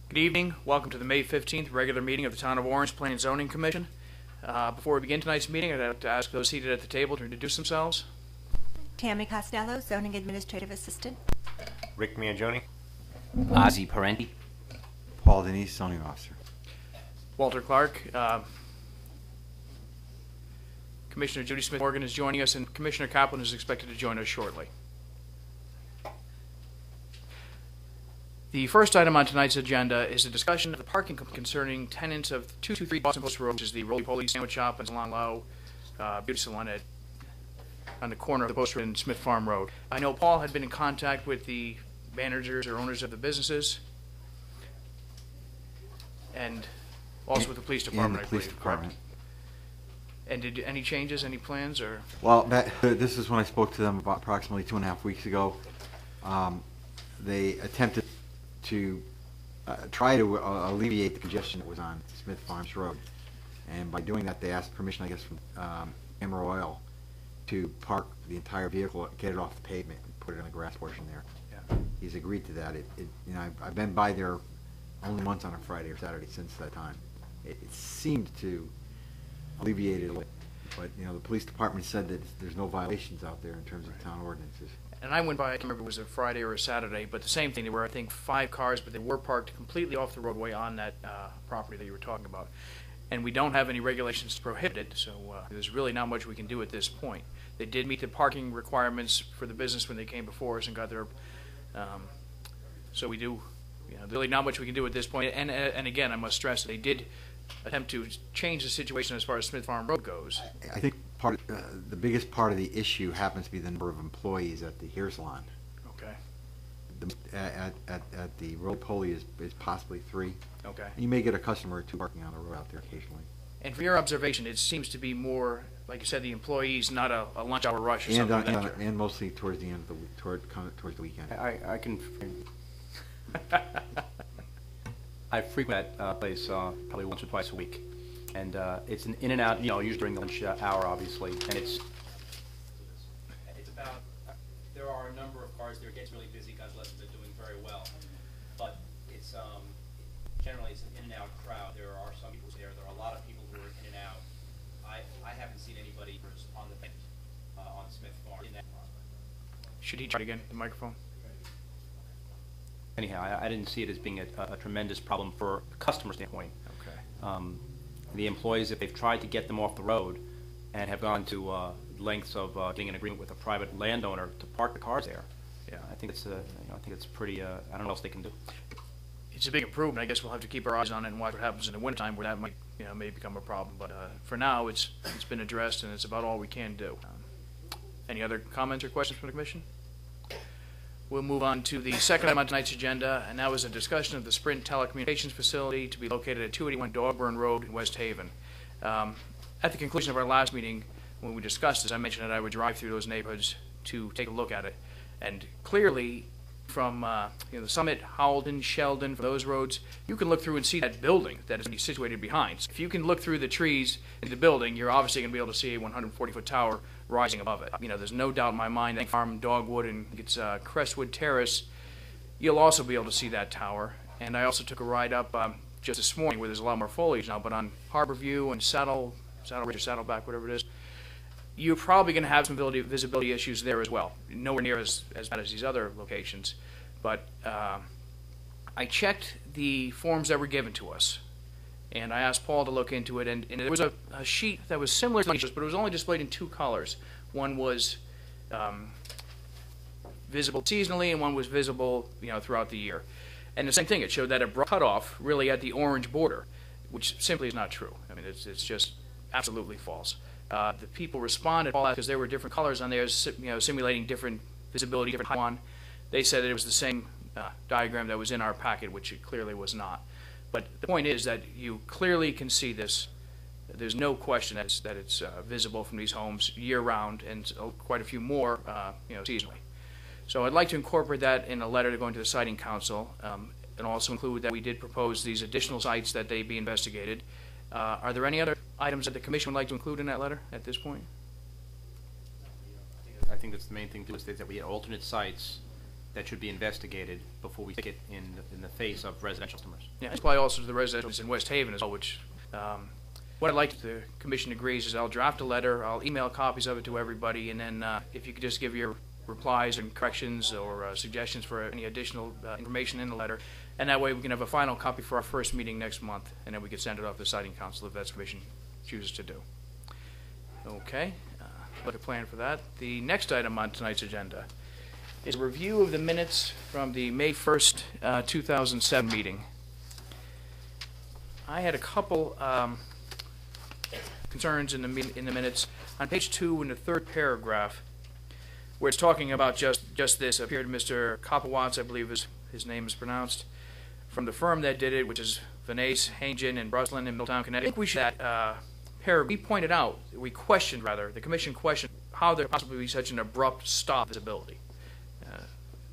Good evening. Welcome to the May 15th regular meeting of the Town of Orange Planning and Zoning Commission. Before we begin tonight's meeting, I'd like to ask those seated at the table to introduce themselves. Tammy Costello, Zoning Administrative Assistant. Rick Mangione. Ozzy Parenti. Paul Denise, Zoning Officer. Walter Clark. Commissioner Judy Smith-Morgan is joining us, and Commissioner Kaplan is expected to join us shortly. The first item on tonight's agenda is a discussion of the parking concerning tenants of 223 Boston Post Road, which is the roly-poly sandwich shop and Salon Low beauty salon on the corner of the Post Road and Smith Farm Road. I know Paul had been in contact with the managers or owners of the businesses, and also with the police department. And the police department. And did any changes, any plans, or? Well, this is when I spoke to them about approximately 2.5 weeks ago. They attempted to try to alleviate the congestion that was on Smith Farms Road, and by doing that, they asked permission, I guess, from Hammer Oil to park the entire vehicle, get it off the pavement, and put it on the grass portion there. Yeah. He's agreed to that. I've been by there only once on a Friday or Saturday since that time. It seemed to alleviate it a little, but the police department said that there's no violations out there in terms of town ordinances. And I went by, I can't remember if it was a Friday or a Saturday, but the same thing. There were, I think, 5 cars, but they were parked completely off the roadway on that property that you were talking about. And we don't have any regulations to prohibit it, so there's really not much we can do at this point. They did meet the parking requirements for the business when they came before us and got their, so we do, there's really not much we can do at this point. And again, I must stress that they did attempt to change the situation as far as Smith Farm Road goes. I think the biggest part of the issue happens to be the number of employees at the hair salon. Okay. At the roly-poly is possibly 3. Okay. And you may get a customer or 2 parking on the road out there occasionally. And from your observation, it seems to be more, like you said, the employees, not a lunch hour rush or something like that. And mostly towards the end of towards the weekend. I can. I frequent that place probably once or twice a week, and it's an in and out. Usually during the lunch hour, obviously, and it's about. There are a number of cars there. It gets really busy. God bless them. They're doing very well, but it's generally it's an in and out crowd. There are some people there. There are a lot of people who are in and out. I haven't seen anybody on the on Smith Farm in that. Should he try again, the microphone? anyhow. I didn't see it as being a tremendous problem for a customer standpoint. Okay. The employees, if they've tried to get them off the road and have gone to lengths of getting an agreement with a private landowner to park the cars there, Yeah. I think it's I think it's pretty. I don't know what else they can do. It's a big improvement. I guess we'll have to keep our eyes on it and watch what happens in the wintertime, where that might, may become a problem. But for now, it's been addressed, and it's about all we can do. Any other comments or questions from the Commission? We'll move on to the second item on tonight's agenda, and that was a discussion of the Sprint Telecommunications Facility to be located at 281 Dogburn Road in West Haven. At the conclusion of our last meeting, when we discussed this, I mentioned that I would drive through those neighborhoods to take a look at it. And clearly, from the Summit, Howelden, Sheldon, for those roads, you can look through and see that building that is situated behind. So if you can look through the trees in the building, you're obviously going to be able to see a 140-foot tower rising above it. There's no doubt in my mind that Farm Dogwood and it's Crestwood Terrace, you'll also be able to see that tower. And I also took a ride up just this morning, where there's a lot more foliage now, but on Harbor View and Saddle Ridge or Saddleback, whatever it is, you're probably going to have some visibility issues there as well. Nowhere near as bad as these other locations. But I checked the forms that were given to us, and I asked Paul to look into it, and there was a sheet that was similar to this, but it was only displayed in 2 colors. One was visible seasonally, and one was visible throughout the year. And the same thing, it showed that abrupt cutoff really at the orange border, which simply is not true. I mean, it's just absolutely false. The people responded because there were different colors on there, simulating different visibility, different height. They said that it was the same diagram that was in our packet, which it clearly was not. But the point is that you clearly can see this. There's no question that it's visible from these homes year-round, and quite a few more, seasonally. So I'd like to incorporate that in a letter to go into the Siting Council, and also include that we did propose these additional sites that they be investigated. Are there any other items that the Commission would like to include in that letter at this point? I think that's the main thing too, is that we had alternate sites that should be investigated before we stick it in the face of residential customers. Yeah, it's probably also to the residents in West Haven as well, which, what I'd like if the commission agrees is I'll draft a letter, I'll email copies of it to everybody, and then if you could just give your replies and corrections or suggestions for any additional information in the letter, and that way we can have a final copy for our first meeting next month, and then we could send it off to the citing council if that's what the commission chooses to do. Okay, like a plan for that. The next item on tonight's agenda is a review of the minutes from the May 1st, 2007 meeting. I had a couple concerns in the minutes. On page 2 in the third paragraph, where it's talking about just this, appeared Mr. Kopowatz, I believe his name is pronounced, from the firm that did it, which is Vanace, Hangen, and Bruslin in Middletown, Connecticut. I think we should, we pointed out, the commission questioned how there possibly be such an abrupt stop visibility.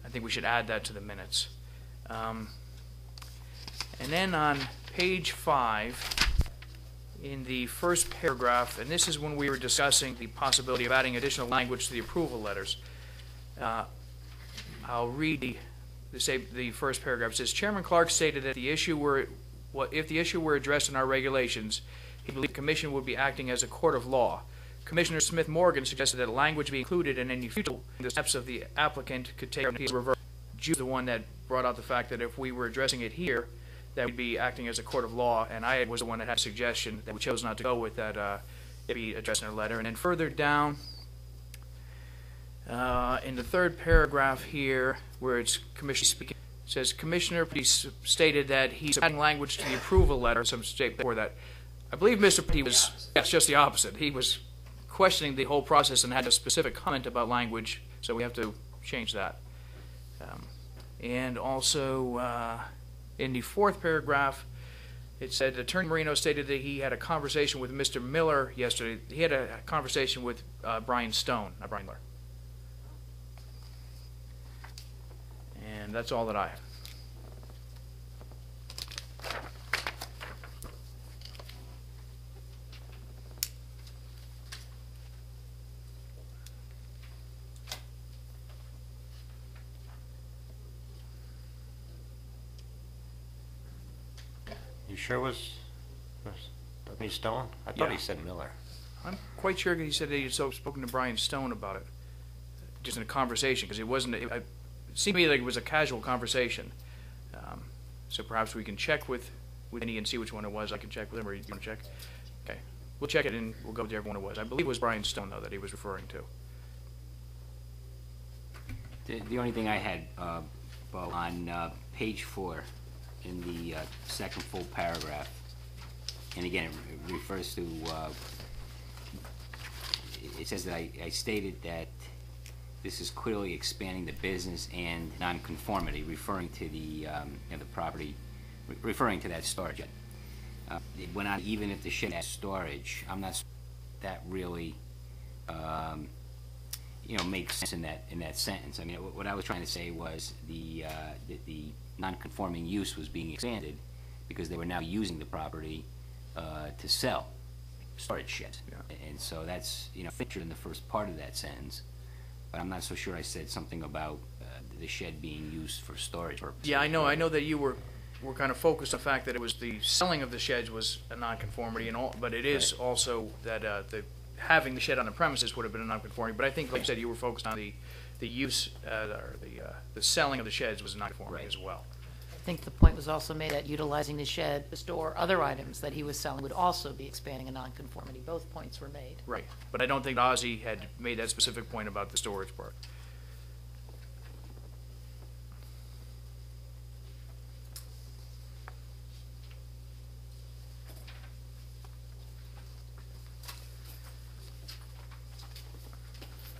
I think we should add that to the minutes. And then on page 5, in the first paragraph, and this is when we were discussing the possibility of adding additional language to the approval letters. I'll read the first paragraph. It says, Chairman Clark stated that if the issue were addressed in our regulations, he believed the Commission would be acting as a court of law. Commissioner Smith Morgan suggested that language be included in any future the steps of the applicant could take appeal reverse. Jude, the one that brought out the fact that if we were addressing it here, that we'd be acting as a court of law, and I was the one that had a suggestion that we chose not to go with that it be addressed in a letter. And then further down, in the third paragraph here, where it's Commissioner speaking, it says, Commissioner stated that he's adding language to the approval letter, some state before that. I believe Mr. P was, yes, just the opposite. He was questioning the whole process and had a specific comment about language, so we have to change that. And also, in the fourth paragraph, it said Attorney Marino stated that he had a conversation with Mr. Miller yesterday. He had a conversation with Brian Stone, not Brian Miller. And that's all that I have. You sure was me Stone? I thought Yeah. he said Miller. I'm quite sure he said that he had spoken to Brian Stone about it, just in a conversation, because it wasn't. It seemed to me like it was a casual conversation. So perhaps we can check with Andy and see which one it was. I can check with him, or you want to check? Okay, we'll check it and we'll go with whichever one it was. I believe it was Brian Stone though that he was referring to. The only thing I had, Bo, on page 4, in the second full paragraph, and again, it refers to, it says that I stated that this is clearly expanding the business and nonconformity, referring to the property, referring to that storage shed. It went on, even if the shed has storage, I'm not, that really, makes sense in that sentence. I mean, what I was trying to say was the non-conforming use was being expanded because they were now using the property to sell storage sheds. Yeah. And so that's, featured in the first part of that sentence. But I'm not so sure I said something about the shed being used for storage purposes. Yeah, I know that you were kind of focused on the fact that it was the selling of the sheds was a nonconformity, and all, but it is right. Also that having the shed on the premises would have been a nonconformity. But I think, like you said, you were focused on the use or the selling of the sheds was a nonconformity right. as well. I think the point was also made that utilizing the shed to store other items that he was selling would also be expanding a nonconformity. Both points were made. Right, but I don't think Ozzie had made that specific point about the storage part.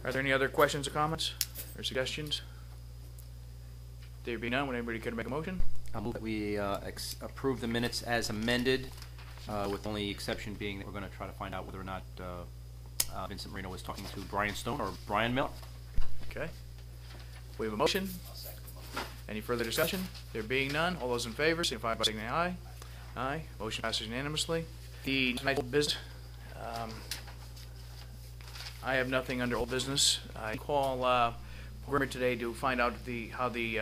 Are there any other questions or comments or suggestions? There be none, would anybody care to make a motion? I'll move that we approve the minutes as amended, with the only exception being that we're going to try to find out whether or not Vincent Marino was talking to Brian Stone or Brian Miller. Okay. We have a motion. Any further discussion? There being none, all those in favor signify by saying aye. Aye. Motion passes unanimously. The tonight's old business. I have nothing under old business. I call Grimmer today to find out how the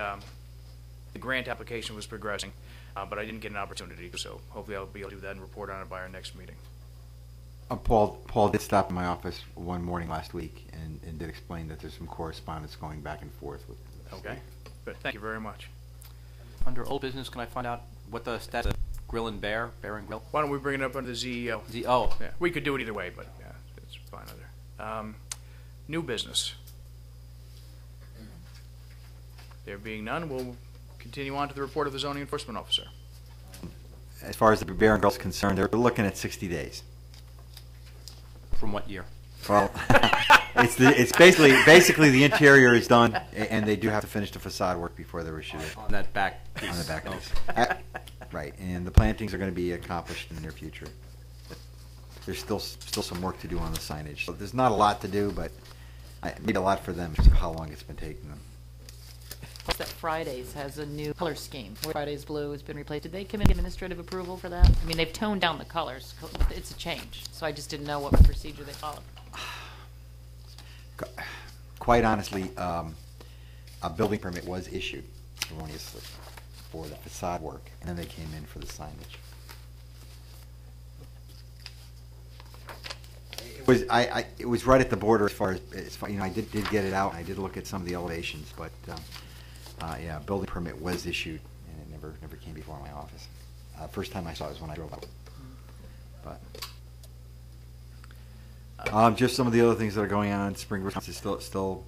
grant application was progressing, but I didn't get an opportunity, so hopefully I'll be able to do that and report on it by our next meeting. Paul did stop in my office one morning last week and did explain that there's some correspondence going back and forth with the Okay, good. Thank you very much. Under old business, can I find out what the status of Grill and Bear and Grill? Why don't we bring it up under the ZEO? Oh, Yeah, we could do it either way, but yeah, it's fine under. New business. There being none, we'll continue on to the report of the zoning enforcement officer. As far as the Bear and Girls concerned, they're looking at 60 days. from what year? Well, it's basically the interior is done, and they do have to finish the facade work before they're issued it On that back piece? on the back Oh. piece. Right, and the plantings are going to be accomplished in the near future. There's still some work to do on the signage. So there's not a lot to do, but maybe a lot for them because of how long it's been taking them. Plus that Fridays has a new color scheme, where Fridays blue has been replaced. Did they come in administrative approval for that? I mean, they've toned down the colors. It's a change, so I just didn't know what procedure they followed. Quite honestly, a building permit was issued erroneously for the facade work, and then they came in for the signage. It was right at the border as far as I did get it out, and I did look at some of the elevations, but yeah, building permit was issued, and it never came before my office. First time I saw it was when I drove up. But just some of the other things that are going on. Spring Response is still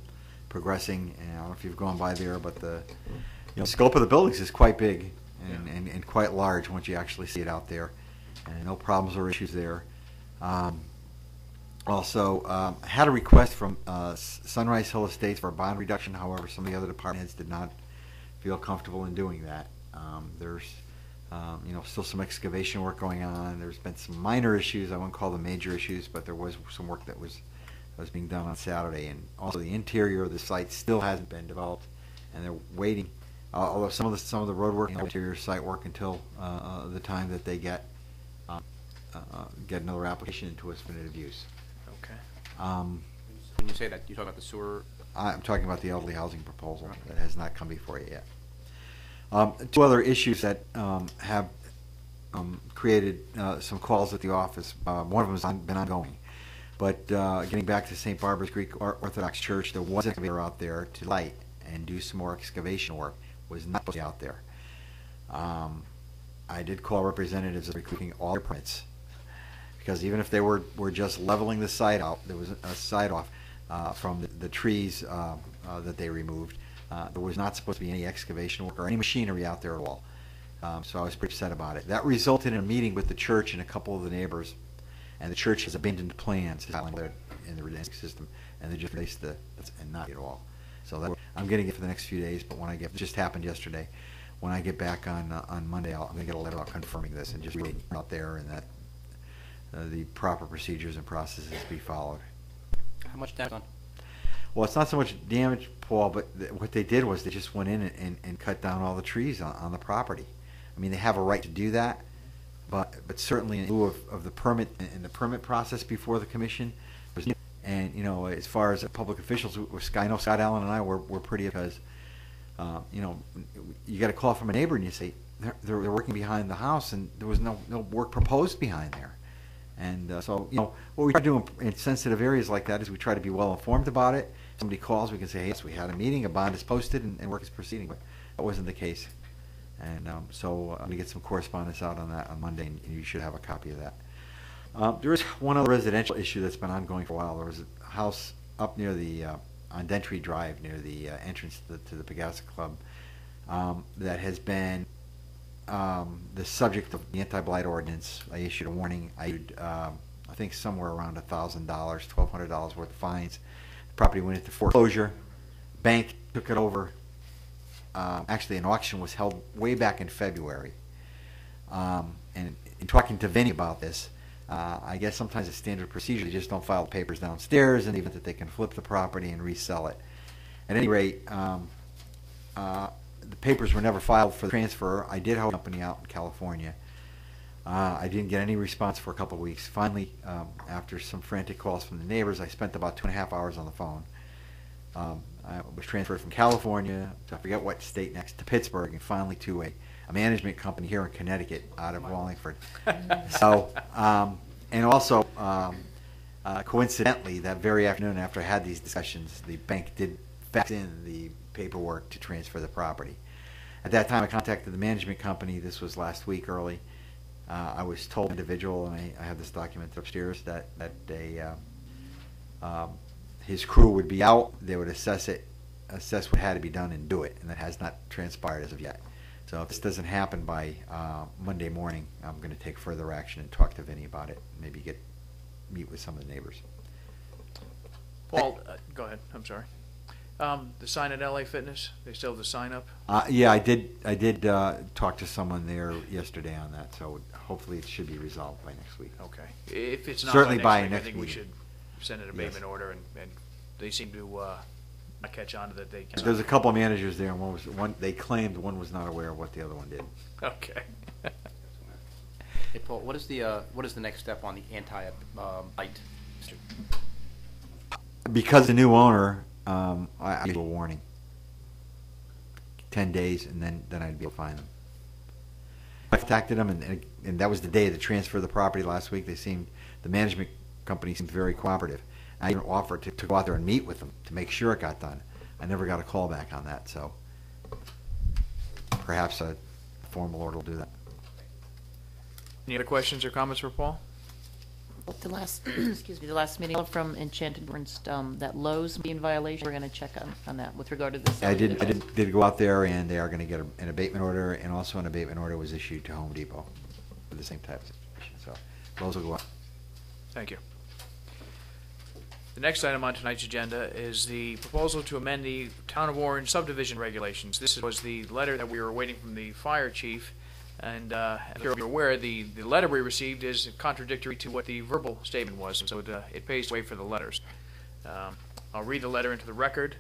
progressing, and I don't know if you've gone by there, but the scope of the buildings is quite big and quite large once you actually see it out there, and no problems or issues there. Also, had a request from Sunrise Hill Estates for a bond reduction. However, some of the other department heads did not feel comfortable in doing that. There's still some excavation work going on. There's been some minor issues. I wouldn't call them major issues, but there was some work that was being done on Saturday. And also, the interior of the site still hasn't been developed, and they're waiting. Although some of the road work and interior site work until the time that they get another application into a definitive use. Okay. When you say that, you talk about the sewer. I'm talking about the elderly housing proposal that has not come before you yet. Two other issues that have created some calls at the office. One of them has been ongoing. But getting back to St. Barbara's Greek Orthodox Church, there was an excavator out there to light and do some more excavation work. Was not supposed to be out there. I did call representatives recruiting all their permits, because even if they were just leveling the site out, there was a site off from the trees that they removed. There was not supposed to be any excavation work or any machinery out there at all. So I was pretty upset about it. That resulted in a meeting with the church and a couple of the neighbors, and the church has abandoned plans in the redemption system, and they just released and not at all. So I'm getting it for the next few days, but when it just happened yesterday. When I get back on Monday, I'm going to get a letter out confirming this and just reading out there, and that the proper procedures and processes be followed. How much damage done? Well, it's not so much damage, Paul, but what they did was they just went in and cut down all the trees on the property. I mean, they have a right to do that, but certainly in lieu of the permit and the permit process before the commission. And as far as public officials, I know Scott Allen and I were pretty, because you get a call from a neighbor and you say they're working behind the house, and there was no work proposed behind there. And so what we try to do in sensitive areas like that is we try to be well informed about it. Somebody calls, we can say, hey, yes, we had a meeting, a bond is posted, and work is proceeding. But that wasn't the case. And so I'm going to get some correspondence out on that on Monday, and you should have a copy of that. There is one other residential issue that's been ongoing for a while. There was a house up near on Dentry Drive, near the entrance to the Pegasa Club, that has been the subject of the anti-blight ordinance. I issued a warning. I issued, I think, somewhere around $1,000, $1,200 worth of fines. The property went into foreclosure. Bank took it over. Actually, an auction was held way back in February. And in talking to Vinny about this, I guess sometimes it's standard procedure. They just don't file the papers downstairs, and even that they can flip the property and resell it. At any rate, the papers were never filed for the transfer. I did have a company out in California. I didn't get any response for a couple of weeks. Finally, after some frantic calls from the neighbors, I spent about 2.5 hours on the phone. was transferred from California to I forget what state next to Pittsburgh, and finally to a management company here in Connecticut out of Wallingford. So, and also, coincidentally, that very afternoon after I had these discussions, the bank did fax in the paperwork to transfer the property. At that time, I contacted the management company. This was last week early. I was told individual, and I have this document upstairs, that his crew would be out. They would assess what had to be done, and do it, and that has not transpired as of yet. So if this doesn't happen by Monday morning, I'm going to take further action and talk to Vinny about it. Maybe meet with some of the neighbors. Paul, go ahead. I'm sorry. The sign at LA Fitness, they still have the sign up? Yeah, I did talk to someone there yesterday on that, so hopefully it should be resolved by next week. Okay. If it's not Certainly by by next week, next I think we meeting. should send an abatement order, and they seem to not catch on to that. They can. There's a couple of managers there, and one they claimed one was not aware of what the other one did. Okay. Hey, Paul, what is the next step on the anti-bite? Because the new owner, I gave a warning. 10 days, and then I'd be able to find them. I contacted them, and that was the day to transfer the property last week. The management company seemed very cooperative. I even offered to go out there and meet with them to make sure it got done. I never got a call back on that, so perhaps a formal order will do that. Any other questions or comments for Paul? The last, the last meeting from Enchanted Burns, that Lowe's be in violation. We're going to check on that with regard to this. I did go out there, and they are going to get an abatement order, and also an abatement order was issued to Home Depot for the same type of situation. So those will go out. Thank you. The next item on tonight's agenda is the proposal to amend the Town of Orange subdivision regulations. This was the letter that we were waiting from the fire chief, and as you're aware, the letter we received is contradictory to what the verbal statement was, so it pays to wait for the letters. I'll read the letter into the record.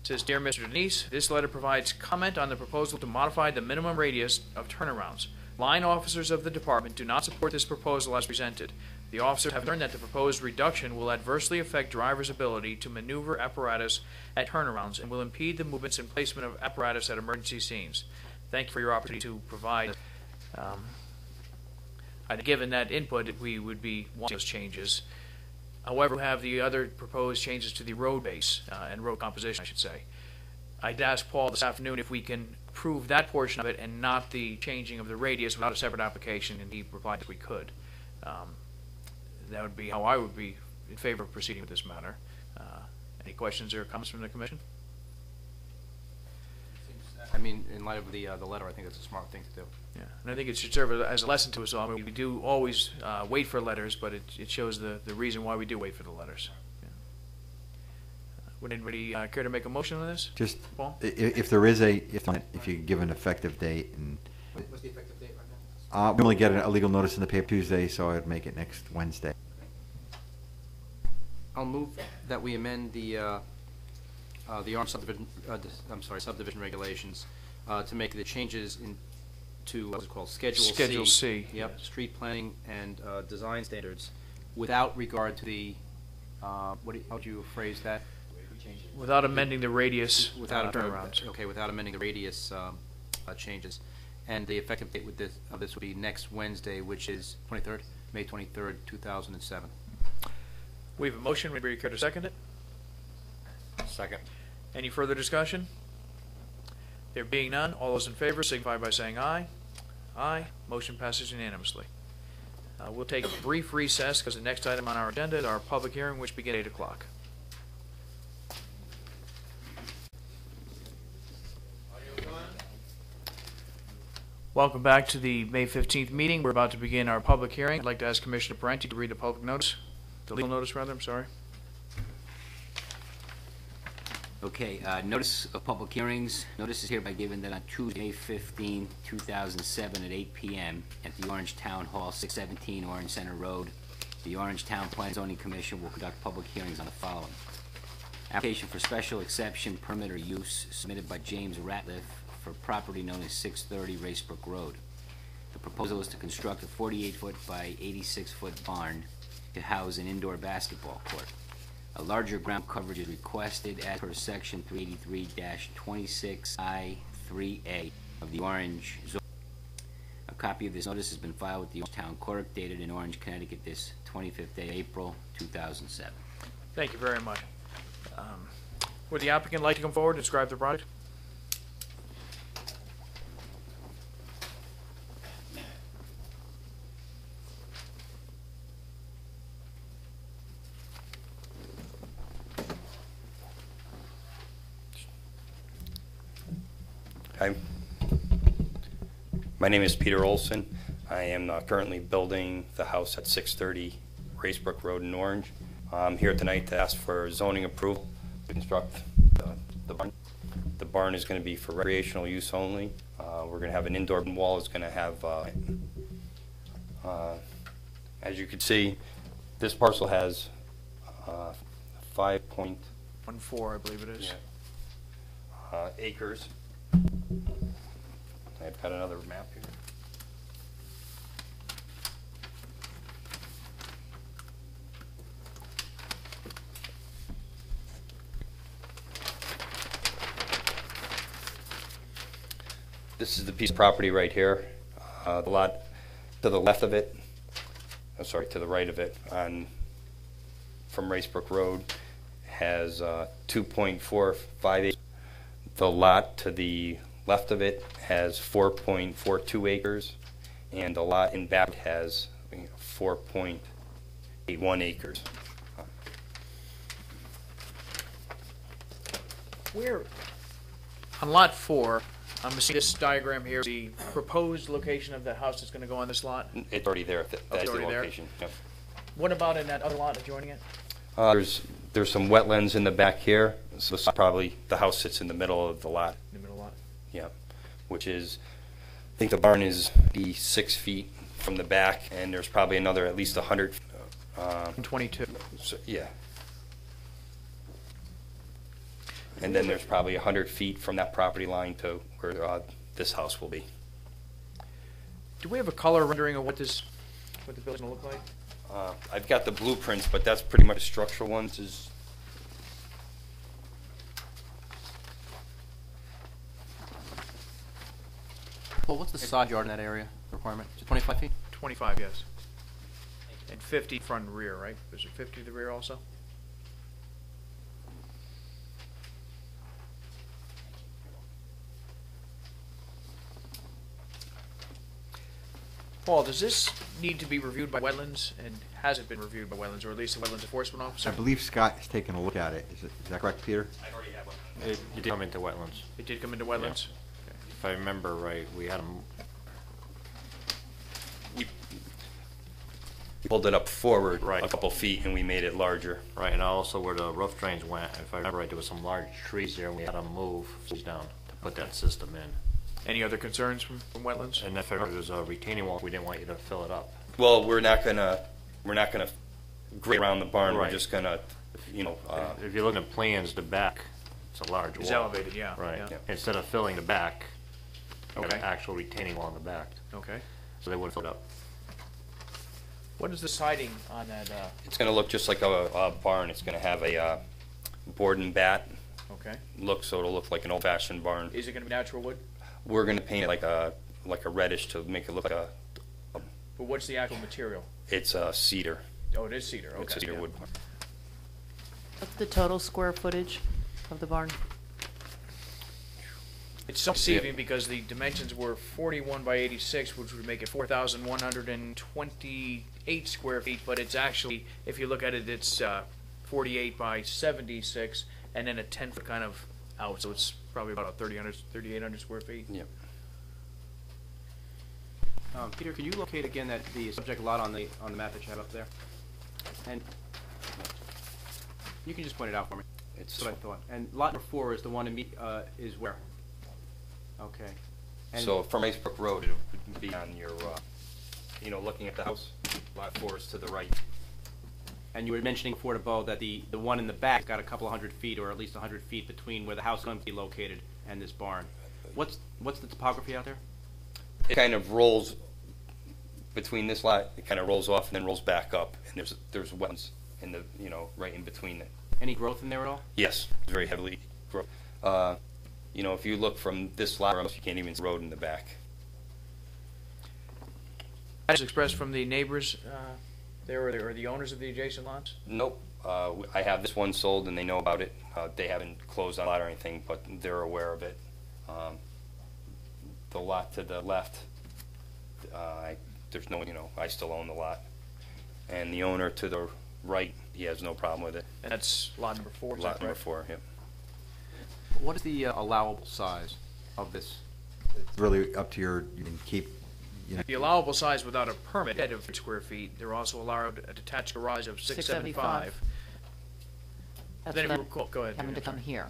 It says, Dear Mr. Denise, this letter provides comment on the proposal to modify the minimum radius of turnarounds. Line officers of the department do not support this proposal as presented. The officers have learned that the proposed reduction will adversely affect drivers' ability to maneuver apparatus at turnarounds and will impede the movements and placement of apparatus at emergency scenes. Thank you for your opportunity to provide. Given that input, we would be wanting those changes. However, we have the other proposed changes to the road base and road composition, I should say. I'd ask Paul this afternoon if we can approve that portion of it and not the changing of the radius without a separate application, and he replied that we could. That would be how I would be in favor of proceeding with this matter. Any questions or comments from the commission? I mean, in light of the letter, I think that's a smart thing to do. Yeah, and I think it should serve as a lesson to us all. I mean, we do always wait for letters, but it shows the reason why we do wait for the letters. Yeah. Would anybody care to make a motion on this? Just Paul? if there is if you give an effective date, and What's the effective date right now? we only get a legal notice in the paper Tuesday, so I'd make it next Wednesday. I'll move that we amend the Orange subdivision regulations to make the changes to what's called Schedule C. Yep, Yes. street planning and design standards, without regard to the how would you phrase that? Without amending the radius Without turnarounds. Okay, without amending the radius changes, and the effective date of this would be next Wednesday, which is May 23rd, 2007. We have a motion. Would you care to second it? Second. Any further discussion? There being none, all those in favor signify by saying aye. Aye. Motion passes unanimously. We'll take a brief recess because the next item on our agenda is our public hearing, which begins at 8 o'clock. Welcome back to the May 15th meeting. We're about to begin our public hearing. I'd like to ask Commissioner Parenti to read the public notice. The legal notice, rather. I'm sorry. Okay, notice of public hearings. Notice is hereby given that on Tuesday, May 15, 2007 at 8 p.m. at the Orange Town Hall, 617 Orange Center Road, the Orange Town Plan and Zoning Commission will conduct public hearings on the following. Application for special exception permit or use submitted by James Ratliff for property known as 630 Racebrook Road. The proposal is to construct a 48-foot by 86-foot barn to house an indoor basketball court. A larger ground coverage is requested as per section 383-26I3A of the Orange zone. A copy of this notice has been filed with the Orange Town Clerk, dated in Orange, Connecticut, this 25th day of April 2007. Thank you very much. Would the applicant like to come forward and describe the project? Hi. My name is Peter Olson. I am currently building the house at 630 Racebrook Road in Orange. I'm here tonight to ask for zoning approval to construct the barn. The barn is going to be for recreational use only. We're going to have an indoor wall. It's going to have, as you can see, this parcel has 5.14, 1-4, I believe it is. acres. I've got another map here. This is the piece of property right here. The lot to the left of it, to the right of it, from Racebrook Road, has 2.45 acres. The lot to the left of it has 4.42 acres, and the lot in back has 4.81 acres. Where, on lot 4, I'm seeing this diagram here, the proposed location of the house that's going to go on this lot. It's already there. That's the already there? location. Yep. What about in that other lot adjoining it? There's some wetlands in the back here, so probably the house sits in the middle of the lot. In the middle lot. Yeah, which is, I think the barn is 6 feet from the back, and there's probably another at least 100. 22. So, yeah. And then there's probably 100 feet from that property line to where this house will be. Do we have a color rendering of what the building's going to look like? I've got the blueprints, but that's pretty much the structural ones. Well, what's the side yard in that area requirement? Is it 25 feet? 25, yes. And 50 front and rear, right? Is it 50 to the rear also? Paul, does this need to be reviewed by wetlands, and has it been reviewed by wetlands, or at least the wetlands enforcement officer? I believe Scott has taken a look at it. Is that correct, Peter? I already have one. It did come into wetlands. It did come into wetlands? If I remember right, we had them, We pulled it up forward Right. a couple feet, and we made it larger. right, and also where the roof drains went, if I remember right, there was some large trees there, and we had to move trees down to put that system in. Any other concerns from wetlands? And if I remember, there was a retaining wall, we didn't want you to fill it up. Well, we're not gonna grade around the barn. Right. We're just gonna, If you look at plans, the back, it's a large wall. It's elevated, yeah. Right, yeah. instead of filling the back, we had an Okay. actual retaining wall in the back, Okay. so they wouldn't fill it up. What is the siding on that, it's gonna look just like a barn. It's gonna have a board and bat okay. look, so it'll look like an old-fashioned barn. Is it going to be natural wood? We're gonna paint it like a reddish to make it look like But what's the actual material? it's a cedar. Oh, it is cedar, okay. It's a cedar yeah. wood. What's the total square footage of the barn? It's so deceiving because the dimensions were 41 by 86, which would make it 4,128 square feet, but it's actually, if you look at it, it's 48 by 76, and then a 10-foot kind of out, so it's probably about 3,800 square feet. Yep. Peter, can you locate again the subject lot on the map that you have up there? And you can just point it out for me. It's That's what I thought. And lot number 4 is the one is where? Okay. And so from Racebrook Road, it would be on your, looking at the house. Lot 4 is to the right. And you were mentioning before to Bo that the one in the back got a couple of 100 feet, or at least 100 feet between where the house is going to be located and this barn. What's the topography out there? It kind of rolls between this lot. It kind of rolls off and then rolls back up, and there's wetlands in the right in between it. Any growth in there at all? Yes, it's very heavily grown. You know, if you look from this lot, you can't even see the road in the back. As expressed from the neighbors there, or the owners of the adjacent lots? Nope. I have this one sold and they know about it. They haven't closed on the lot or anything, but they're aware of it. The lot to the left, there's no, you know, I still own the lot. And the owner to the right, he has no problem with it. And that's lot number 4, is that Lot number correct? 4, yep. What is the allowable size of this? It's really up to your, you can keep, you know, The allowable size without a permit of square feet, they're also allowed a detached garage of 675. 675. That's Then if you what recall, go ahead. having to I'm come sorry. here.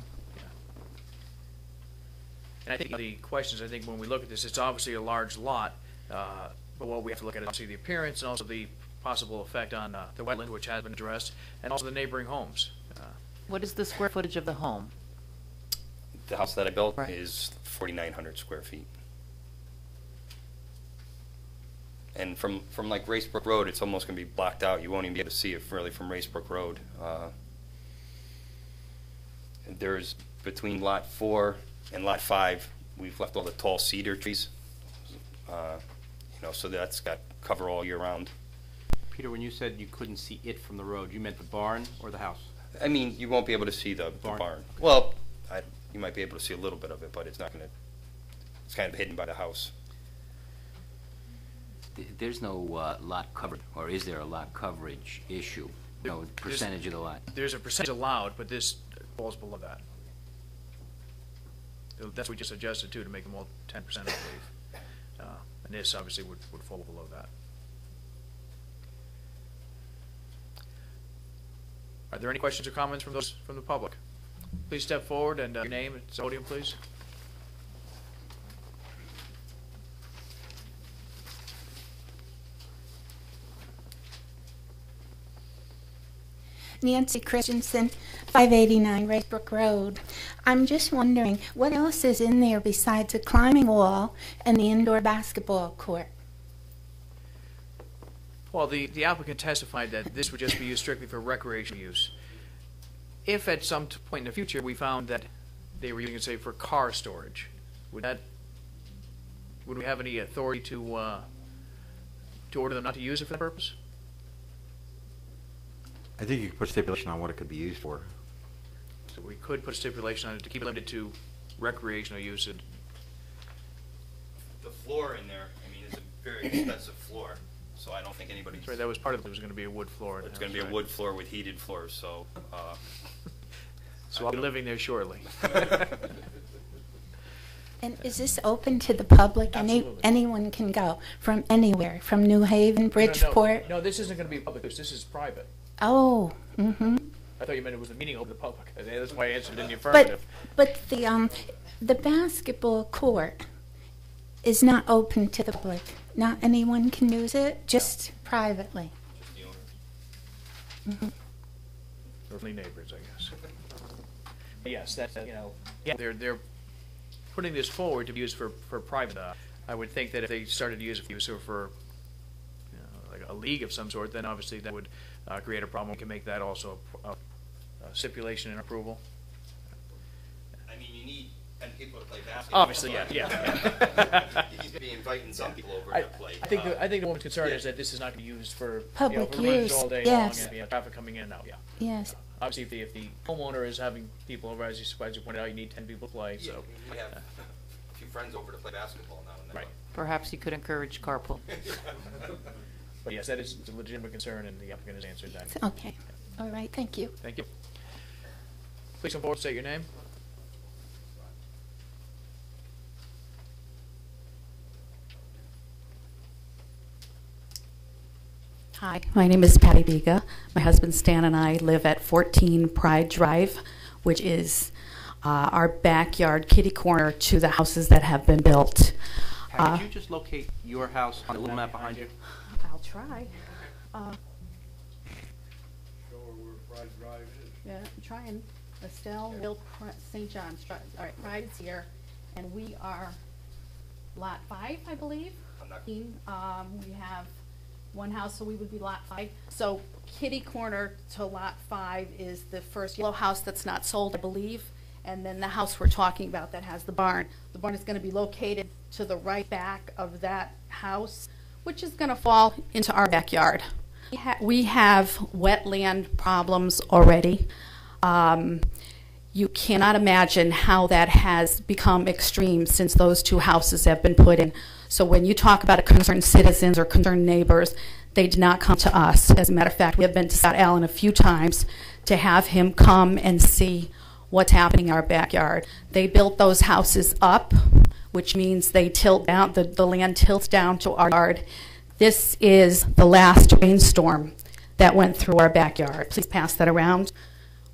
And I think the questions, I think when we look at this, it's obviously a large lot, but what we have to look at is obviously the appearance and also the possible effect on the wetland, which has been addressed, and also the neighboring homes. What is the square footage of the home? The house that I built Right. is 4,900 square feet. And from like Racebrook Road, it's almost going to be blocked out. You won't even be able to see it really from Racebrook Road. There's between lot 4 and lot 5, we've left all the tall cedar trees. You know, so that's got cover all year round. Peter, when you said you couldn't see it from the road, you meant the barn or the house? I mean, you won't be able to see the Barn. barn. Well, you might be able to see a little bit of it, but it's not going to, it's kind of hidden by the house. There's no lot coverage, or is there a lot coverage issue? No percentage of the lot? There's a percentage allowed, but this falls below that. That's what we just adjusted to make them all 10%, I believe. And this obviously would fall below that. Are there any questions or comments from those from the public? Please step forward and your name and podium, please. Nancy Christensen, 589 Racebrook Road. I'm just wondering, what else is in there besides a climbing wall and the indoor basketball court? Well, the applicant testified that this would just be used strictly for recreational use. If at some point in the future we found that they were using it, say, for car storage, would we have any authority to order them not to use it for that purpose? I think you could put stipulation on what it could be used for. So we could put a stipulation on it to keep it limited to recreational use. And The floor in there, I mean, is a very expensive floor, so I don't think anybody's... sorry, that was part of it. It was going to be a wood floor. It's going to be a wood floor with heated floors, so... So I'll be living there shortly. And is this open to the public? Absolutely. Anyone can go from anywhere, from New Haven, Bridgeport? No, this isn't going to be public use. This is private. Oh, mm-hmm. I thought you meant it was a meeting open to the public. That's why I answered in the affirmative. But the basketball court is not open to the public. Not anyone can use it, just privately. Just the owners. Only neighbors, I guess. Yes, that's, yeah, they're putting this forward to be used for private. I would think that if they started to use it for like a league of some sort, then obviously that would create a problem. We can make that also a stipulation and approval. I mean, you need 10 people to play basketball. Obviously, yeah. He's going to be inviting some people over to play. I think the woman's concern is that this is not going to be used for Public for runs use, all day yes. long and traffic coming in and out. Yeah. Yes. Obviously, if the homeowner is having people over, as you pointed out, you need 10 people to play. Yeah, So, we have a few friends over to play basketball now and then. right. Perhaps you could encourage carpool. But yes, that is a legitimate concern, and the applicant has answered that. Okay. All right, thank you. Thank you. Please come forward, state your name. Hi, my name is Patty Biga. My husband Stan and I live at 14 Pride Drive, which is our backyard kitty corner to the houses that have been built. Pat, could you just locate your house on the little map behind you? I'll try. Show her where Pride Drive is. Yeah, I'm trying. Estelle, Mill, St. John's. All right, Pride's here, and we are lot 5, I believe. We have one house, so we would be lot 5. So kitty corner to lot 5 is the first yellow house that's not sold, I believe, and then the house we're talking about that has the barn. The barn is going to be located to the right back of that house, which is going to fall into our backyard. We have wetland problems already. You cannot imagine how that has become extreme since those 2 houses have been put in. So when you talk about concerned citizens or concerned neighbors, they did not come to us. As a matter of fact, we have been to Scott Allen a few times to have him come and see what's happening in our backyard. They built those houses up, which means they tilt down, the land tilts down to our yard. This is the last rainstorm that went through our backyard. Please pass that around.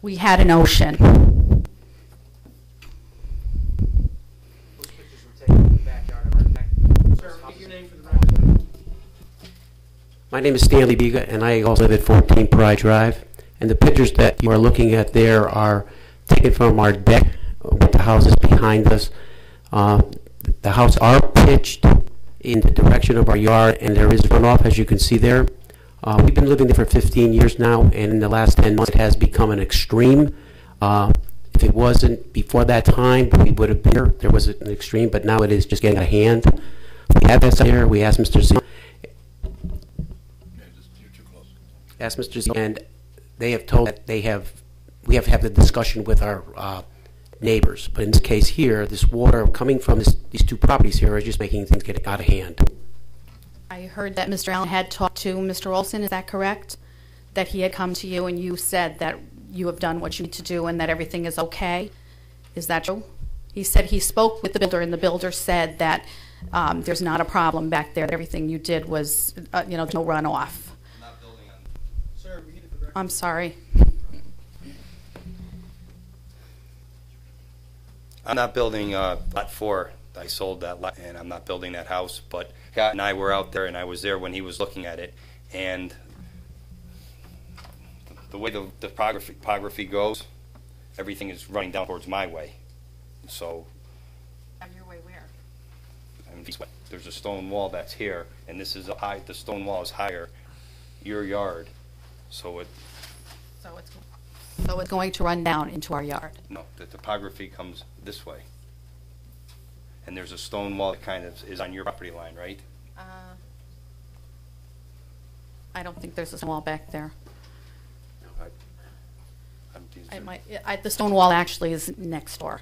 We had an ocean. Those pictures were taken in the backyard of our deck. Sir, state your name for the record. My name is Stanley Biga, and I also live at 14 Pride Drive. And the pictures that you are looking at there are taken from our deck with the houses behind us. The houses are pitched in the direction of our yard, and there is runoff, as you can see there. We've been living there for 15 years now, and in the last 10 months it has become an extreme. If it wasn't before that time, we would have been here. There was an extreme, but now it is just getting out of hand. We have that there. We asked Mr. Z. Asked Mr. Z, and they have told that we have had the discussion with our neighbors. But in this case here, this water coming from these 2 properties here is just making things get out of hand. I heard that Mr. Allen had talked to Mr. Olson, is that correct? That he had come to you and you said that you have done what you need to do and that everything is okay? Is that true? He said he spoke with the builder and the builder said that there's not a problem back there. Everything you did was, no runoff. I'm not building on. Sir, we need it for the record. I'm sorry. I'm not building lot 4. I sold that lot, and I'm not building that house. But Scott and I were out there, and I was there when he was looking at it. And the way the topography goes, everything is running down towards my way. So Your way where? there's a stone wall that's here, and this is high. The stone wall is higher, your yard. So it's going to run down into our yard. No, the topography comes this way. And there's a stone wall that kind of is on your property line, right? I don't think there's a stone wall back there. The stone wall actually is next door.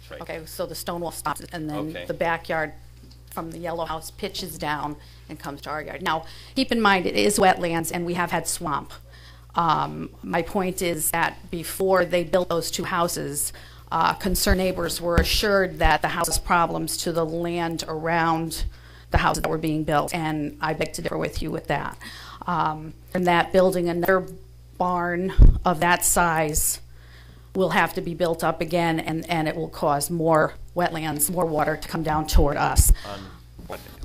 That's right. Okay, so the stone wall stops, and then the backyard from the yellow house pitches down and comes to our yard. Now, keep in mind, it is wetlands, and we have had swamp. My point is that before they built those 2 houses, concerned neighbors were assured that the house's problems to the land around the houses that were being built, and I beg to differ with you with that. And that building another barn of that size will have to be built up again, and it will cause more wetlands, more water to come down toward us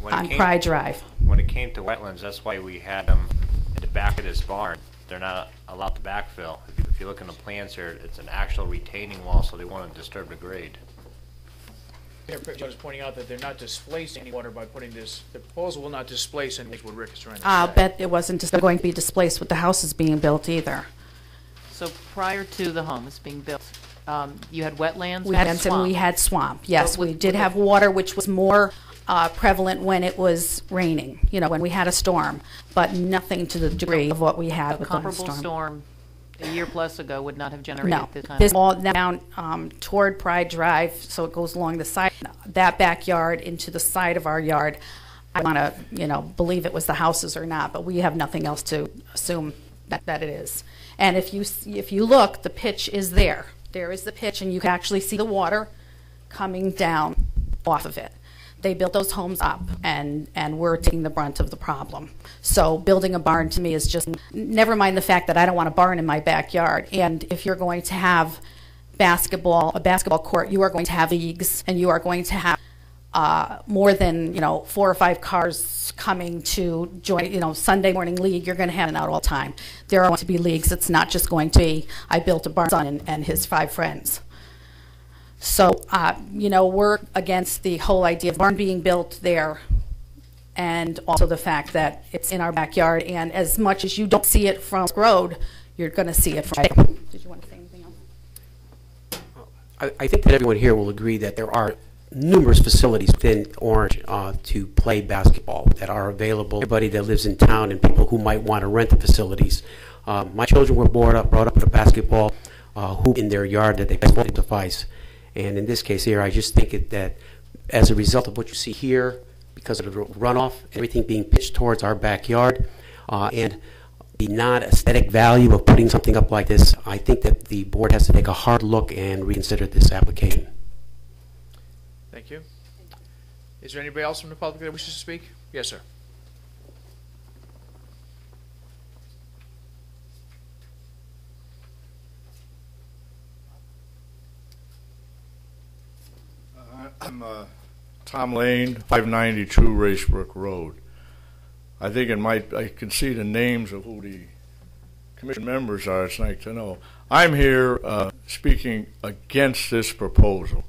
on Pride Drive. When it came to wetlands, that's why we had them at the back of this barn. They're not allowed to backfill. If you look in the plans here, it's an actual retaining wall, so they want to disturb the grade. Here, I was pointing out that they're not displacing any water by putting this. The proposal will not displace any, what Rick is trying to say. I'll bet it wasn't going to be displaced with the houses being built either. So prior to the homes being built, you had wetlands? We had swamp. Yes, we did have water, which was more prevalent when it was raining, when we had a storm, but nothing to the degree of what we had with the storm. A comparable storm a year plus ago would not have generated this kind this all down toward Pride Drive, so it goes along the side, that backyard into the side of our yard. I want to, believe it was the houses or not, but we have nothing else to assume that it is. And if you look, the pitch is there. There is the pitch, and you can actually see the water coming down off of it. They built those homes up, and we're taking the brunt of the problem. So building a barn to me is just, never mind the fact that I don't want a barn in my backyard. And if you're going to have a basketball court, you are going to have leagues, and you are going to have more than 4 or 5 cars coming to join. Sunday morning league, you're going to have it out all the time. There are going to be leagues. It's not just going to be I built a barn son and his 5 friends. So, we're against the whole idea of barn being built there and also the fact that it's in our backyard, and as much as you don't see it from Road, you're going to see it from. Did you want to say anything else? I think that everyone here will agree that there are numerous facilities within Orange to play basketball that are available. Everybody that lives in town and people who might want to rent the facilities. My children were brought up with a basketball hoop in their yard that they can device. And in this case here, I just think that as a result of what you see here, because of the runoff, everything being pitched towards our backyard, and the non-aesthetic value of putting something up like this, I think that the board has to take a hard look and reconsider this application. Thank you. Is there anybody else from the public that wishes to speak? Yes, sir. I'm Tom Lane, 592 Racebrook Road. I think I can see the names of who the commission members are. It's nice to know. I'm here speaking against this proposal.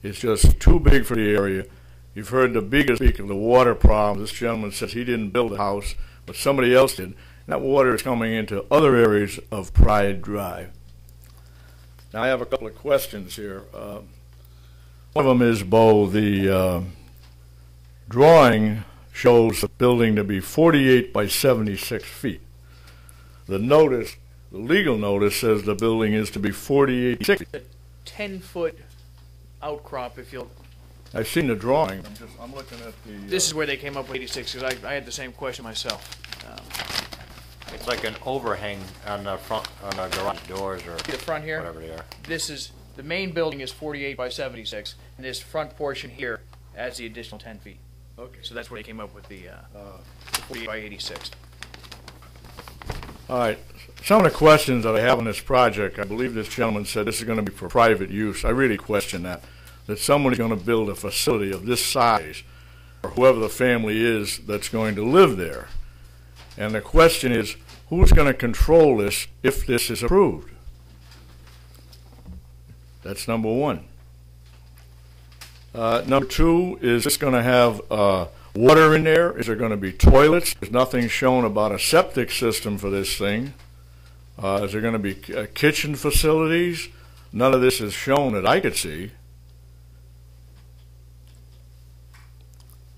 It's just too big for the area. You've heard the biggest speak of the water problem. This gentleman says he didn't build a house, but somebody else did. And that water is coming into other areas of Pride Drive. Now I have a couple of questions here. One of them is, Bo, the drawing shows the building to be 48 by 76 feet. The legal notice says the building is to be 48 60. 10-foot outcrop, if you'll. I've seen the drawing. I'm looking at the. This is where they came up with 86, because I had the same question myself. It's like an overhang on the front, on the garage doors or The front here, whatever they are. this is, the main building is 48 by 76, and this front portion here adds the additional 10 feet. Okay. So that's where they came up with the 48 by 86. All right. Some of the questions that I have on this project, I believe this gentleman said this is going to be for private use. I really question that. That someone is going to build a facility of this size, or whoever the family is that's going to live there. And the question is, who's going to control this if this is approved? That's number one. Number two, is this going to have water in there? Is there going to be toilets? There's nothing shown about a septic system for this thing. Is there going to be kitchen facilities? None of this is shown that I could see.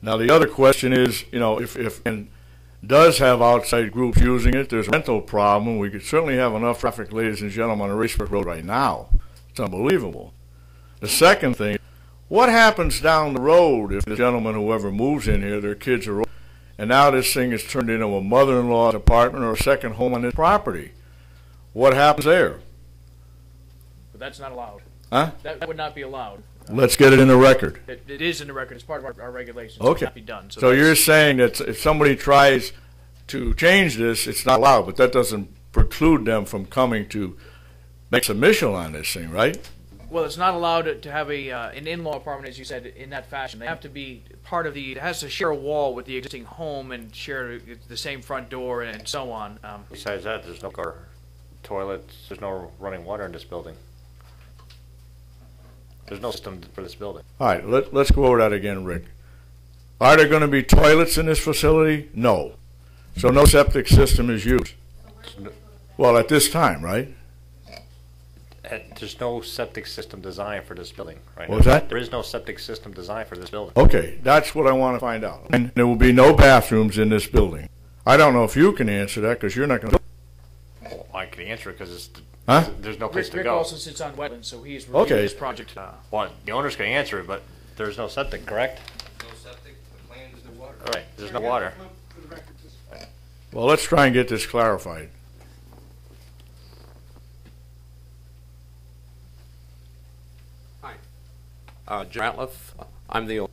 Now the other question is, you know, if and does have outside groups using it, there's a rental problem. We could certainly have enough traffic, ladies and gentlemen, on Racebrook Road right now. It's unbelievable. The second thing, what happens down the road if the gentleman, whoever moves in here, their kids are old, and now this thing is turned into a mother-in-law's apartment or a second home on this property? What happens there? But that's not allowed. Huh? That would not be allowed. Let's get it in the record. It is in the record. It's part of our regulations. Okay. It cannot be done. So you're saying that if somebody tries to change this, it's not allowed, but that doesn't preclude them from coming to make submission on this thing, right? Well, it's not allowed to have an in-law apartment, as you said, in that fashion. They have to be part of it has to share a wall with the existing home and share the same front door and so on. Besides that, there's no toilets, there's no running water in this building. There's no system for this building. All right, let's go over that again, Rick. Are there going to be toilets in this facility? No. So no septic system is used. Well, at this time, right? There's no septic system designed for this building right What was now. that? There is no septic system designed for this building. Okay, that's what I want to find out. And there will be no bathrooms in this building. I don't know if you can answer that because you're not going to. Well, I can answer it because Huh? there's no place to Rick go. also sits on wetlands, so he's reviewing Okay. this project. Well, the owners can answer it, but there's no septic, correct? No septic, the plan is the water. All right, there's no water. Well, let's try and get this clarified. Jim Ratliff, I'm the owner,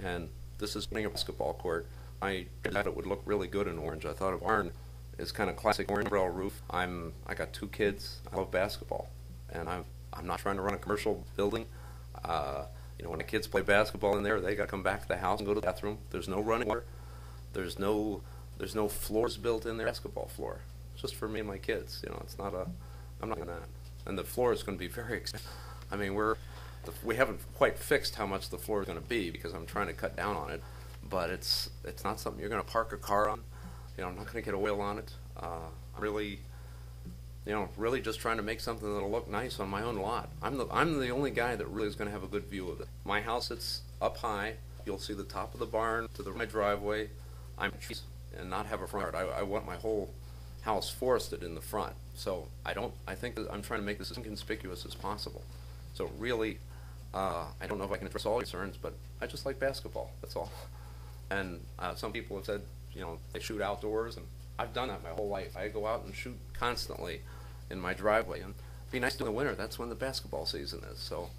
and this is a basketball court. I thought it would look really good in orange. I thought of barn is kind of classic orange umbrella roof. I got 2 kids. I love basketball, and I'm not trying to run a commercial building. You know, when the kids play basketball in there, they got to come back to the house and go to the bathroom. There's no running water. There's no floors built in their basketball floor. It's just for me and my kids. You know, it's not I'm not gonna. And the floor is going to be very expensive. I mean, we haven't quite fixed how much the floor is going to be because I'm trying to cut down on it. but it's not something you're going to park a car on. You know, I'm not going to get oil on it. I'm really, you know, really just trying to make something that'll look nice on my own lot. I'm the only guy that really is going to have a good view of it. My house sits up high. You'll see the top of the barn to my driveway. I'm and not have a front yard. I want my whole house forested in the front. So I think that I'm trying to make this as inconspicuous as possible. So really, I don't know if I can address all concerns, but I just like basketball, that's all. And some people have said, you know, they shoot outdoors, and I've done that my whole life. I go out and shoot constantly in my driveway, and it'd be nice in the winter. That's when the basketball season is. So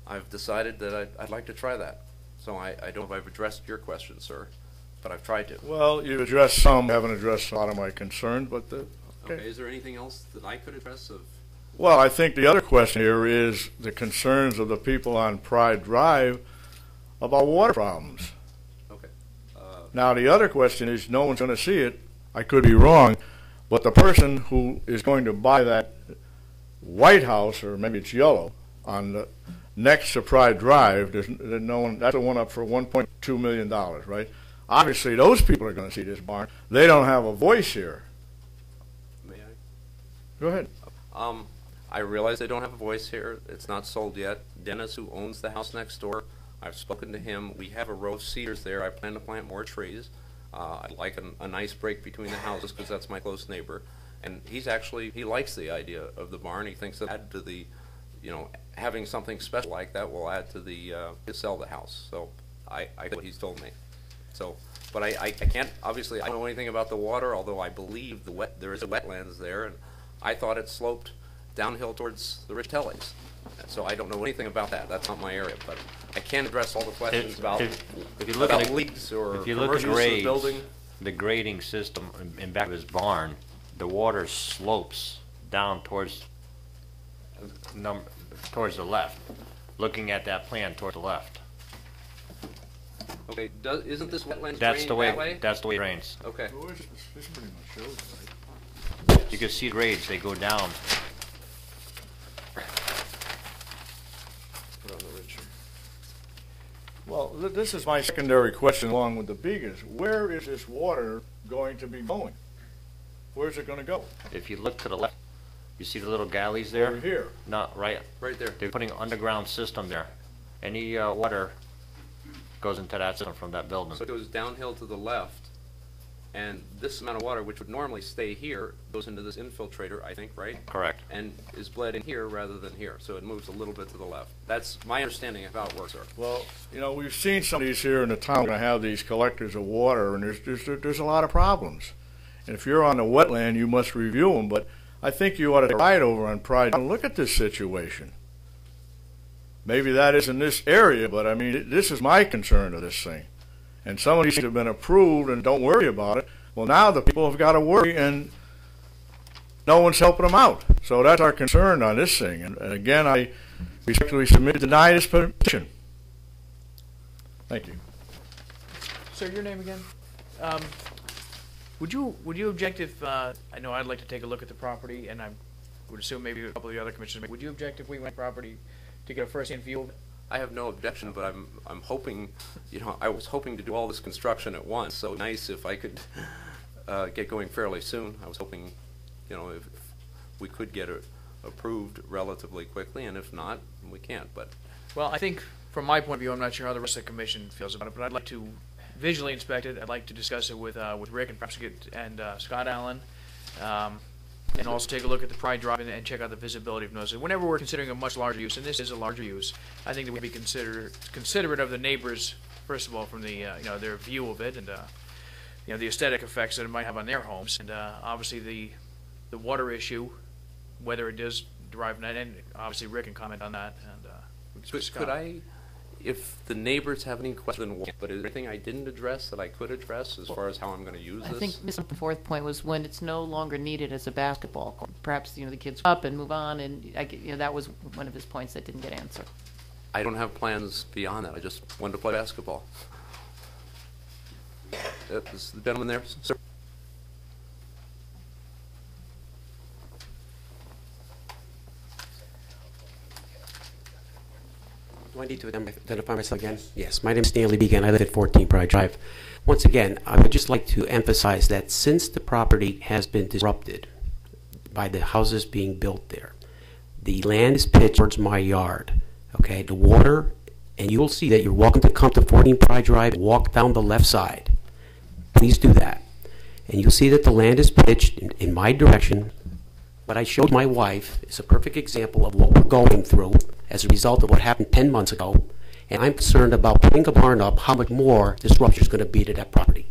I've decided that I'd like to try that. So I don't know if I've addressed your question, sir, but I've tried to. Well, you've addressed some, haven't addressed a lot of my concerns, but Okay, is there anything else that I could address of? well, I think the other question here is the concerns of the people on Pride Drive about water problems. Okay. Now, the other question is, no one's going to see it. I could be wrong, but the person who is going to buy that white house, or maybe it's yellow, on the next to Pride Drive, there's no one. That's the one up for $1.2 million, right? Obviously, those people are going to see this barn. They don't have a voice here. May I? Go ahead. I realize they don't have a voice here. It's not sold yet. Dennis, who owns the house next door, I've spoken to him. We have a row of cedars there. I plan to plant more trees. I'd like a nice break between the houses because that's my close neighbor. And he likes the idea of the barn. He thinks that add to the, you know, having something special like that will add to the, to sell the house. So I get what he's told me. So, but I can't, obviously, I don't know anything about the water, although I believe there is a wetlands there, and I thought it sloped downhill towards the Rich Tellys. So I don't know anything about that. That's not my area, but I can't address all the questions about leaks or if you look at commercial use of the building. the grading system in back of his barn, the water slopes down towards the left. Looking at that plan towards the left. Okay, isn't this wetland That's drained the way. that way? That's the way it drains. Okay. This pretty much shows it, right? You can see grades. They go down. Put on the ridge. Well, this is my secondary question along with the Begas. Where is this water going to be going? Where's it going to go? If you look to the left, you see the little galleys there? Over here. Not right. Right there. They're putting an underground system there. Any water goes into that system from that building. So it goes downhill to the left, and this amount of water, which would normally stay here, goes into this infiltrator, I think, right? Correct. And is bled in here rather than here, so it moves a little bit to the left. That's my understanding of how it works, sir. Well, you know, we've seen some of these here in the town going to have these collectors of water, and there's a lot of problems. And if you're on the wetland, you must review them, but I think you ought to ride over on Pride and look at this situation. Maybe that isn't this area, but I mean, this is my concern of this thing. And some of these have been approved and don't worry about it. Well, now the people have got to worry, and no one's helping them out. So that's our concern on this thing. And again, I respectfully submit to deny this petition. Thank you. Sir, your name again? Would you object if, I know I'd like to take a look at the property, and I would assume maybe a couple of the other commissioners, would you object if we went to property to get a first-hand view of it? I have no objection, but I'm hoping, you know, I was hoping to do all this construction at once, so nice if I could get going fairly soon. I was hoping, you know, if we could get it approved relatively quickly, and if not, we can't, but. Well, I think, from my point of view, I'm not sure how the rest of the commission feels about it, but I'd like to visually inspect it. I'd like to discuss it with Rick and perhaps get Scott Allen, and also take a look at the Pride Drive and check out the visibility of notices. Whenever we're considering a much larger use, and this is a larger use, I think that we'd be considerate of the neighbors, first of all, from the you know, their view of it, and you know, the aesthetic effects that it might have on their homes, and obviously the water issue, whether it does derive from that, and obviously Rick can comment on that. And Could I, if the neighbors have any questions, but is there anything I didn't address that I could address as far as how I'm going to use this? I think Mr. Fourth point was when it's no longer needed as a basketball court. Perhaps, you know, the kids up and move on, and you know, that was one of his points that didn't get answered. I don't have plans beyond that. I just wanted to play basketball. Is the gentleman there, sir? Do I need to identify myself again? Yes, my name is Stanley Began. I live at 14 Pride Drive. Once again, I would just like to emphasize that since the property has been disrupted by the houses being built there, the land is pitched towards my yard. Okay, the water, and you will see that you're welcome to come to 14 Pride Drive and walk down the left side. Please do that. And you'll see that the land is pitched in my direction. What I showed my wife is a perfect example of what we're going through as a result of what happened 10 months ago. And I'm concerned about putting a barn up, how much more disruption is going to be to that property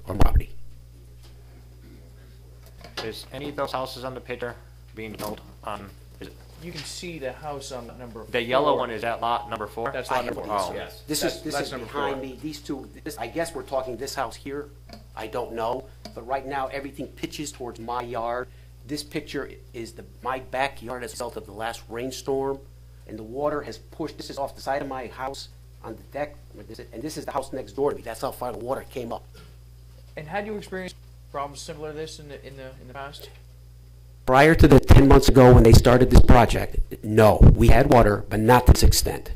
or property. Is any of those houses on the picture being built on, You can see the house on number 4. the yellow one, is that lot number 4? That's lot number 4. Oh. Yes. This That's is number behind 4. me. These two, I guess we're talking this house here. I don't know. But right now, everything pitches towards my yard. This picture is my backyard as a result of the last rainstorm. And the water has pushed, this is off the side of my house on the deck. And this is the house next door to me. That's how far the water came up. And had you experienced problems similar to this in the past? Prior to the 10 months ago when they started this project, no, we had water, but not to this extent.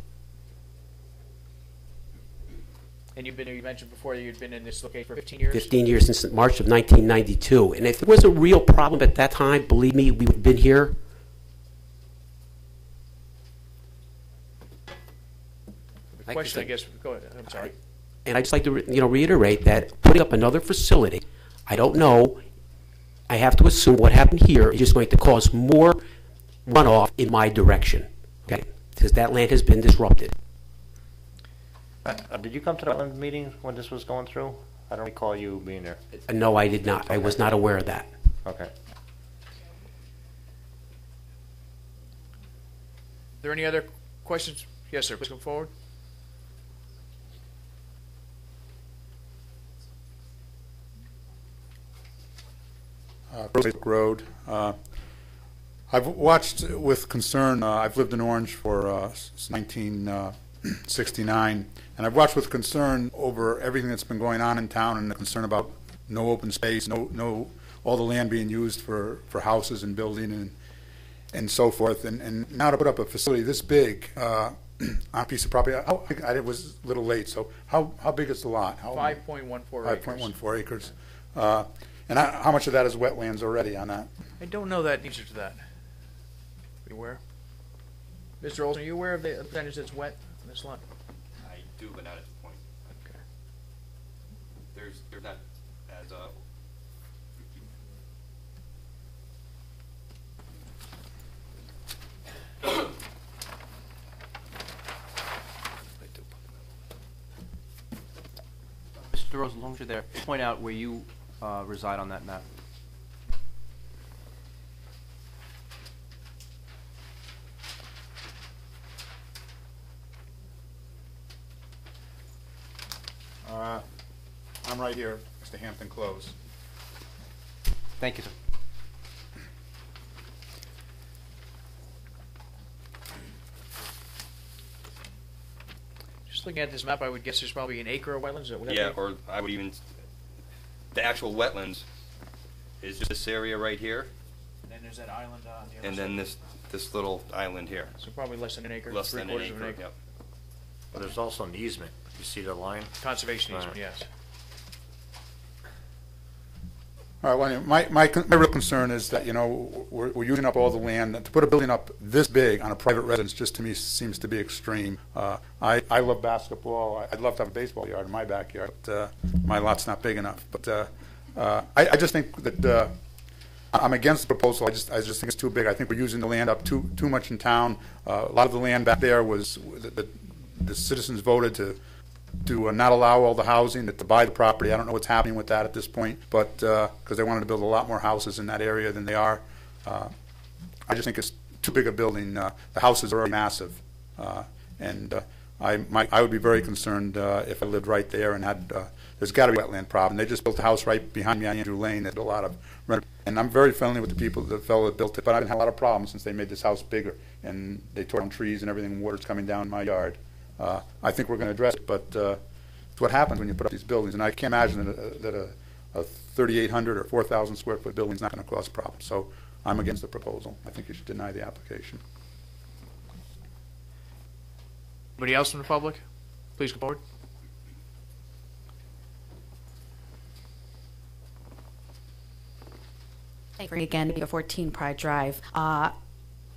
And you mentioned before that you'd been in this location for 15 years? 15 years since March of 1992. And if there was a real problem at that time, believe me, we would have been here. The question, I guess, go ahead. I'm sorry. And I'd just like to reiterate that putting up another facility, I don't know, I have to assume what happened here is just going to cause more runoff in my direction, okay? Because that land has been disrupted. Did you come to the wetland meeting when this was going through? I don't recall you being there. No, I did not. I was not aware of that. Okay. Are there any other questions? Yes, sir. Please come forward. Rosebrook Road. I've watched with concern, I've lived in Orange for since 1969, and I've watched with concern over everything that's been going on in town and the concern about no open space, no all the land being used for houses and building and so forth. And now to put up a facility this big on a piece of property, I was a little late, so how big is the lot? 5.14 acres. 5.14 acres. And how much of that is wetlands already on that? I don't know that answer to that. Are you aware? Mr. Olson, are you aware of the percentage that's wet on this lot? I do, but not at this point. Okay. There's not as Mr. Rose, as long as you're there, point out where you reside on that map. I'm right here, next to Hampton Close. Thank you, sir. Just looking at this map, I would guess there's probably an acre of wetlands. Would that yeah, be? or I would even, the actual wetlands is just this area right here, And then there's that island on the other and side. then this little island here. So probably less than an acre. Less than an 3/4 of an acre, acre. yep. But there's also an easement. You see the line? Conservation easement, Right. yes. All right, well, my real concern is that, we're using up all the land. To put a building up this big on a private residence just to me seems to be extreme. I love basketball. I'd love to have a baseball yard in my backyard, but my lot's not big enough. But I just think that I'm against the proposal. I just think it's too big. I think we're using the land up too much in town. A lot of the land back there was the citizens voted to not allow all the housing, to buy the property. I don't know what's happening with that at this point, but because they wanted to build a lot more houses in that area than they are. I just think it's too big a building. The houses are already massive, and I would be very concerned if I lived right there and had. There's got to be a wetland problem. They just built a house right behind me on Andrew Lane. They did a lot of, and I'm very friendly with the fellow that built it, but I've had a lot of problems since they made this house bigger, and they tore down trees and everything, and water's coming down my yard. I think we're going to address it, but it's what happens when you put up these buildings, and I can't imagine that a 3,800 or 4,000 square foot building is not going to cause a problem. So I'm against the proposal. I think you should deny the application. Anybody else from the public? Please come forward. Again, 14 Pride Drive. Mr.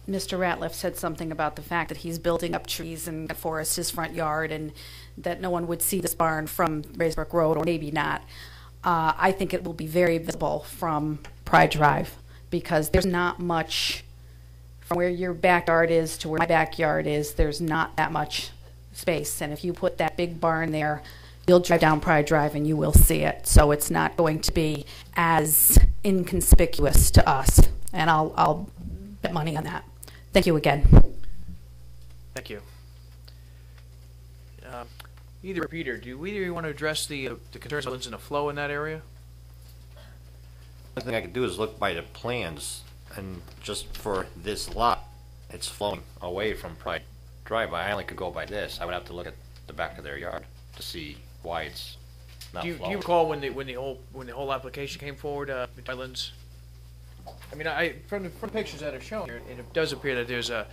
Ratliff said something about the fact that he's building up trees and forest his front yard and that no one would see this barn from Raysbrook Road, or maybe not. I think it will be very visible from Pride Drive because there's not much from where your backyard is to where my backyard is. There's not that much space, and if you put that big barn there, you'll drive down Pride Drive and you will see it. So it's not going to be as inconspicuous to us, and I'll bet money on that. Thank you again. Thank you. Either or Peter, do either of you want to address the concerns of the flow in that area? The only thing I could do is look by the plans, and just for this lot, it's flowing away from Pride Drive. I only could go by this. I would have to look at the back of their yard to see why it's not Do flowing. you recall when the whole application came forward, Islands? I mean, from the pictures that are shown here, it does appear that there's a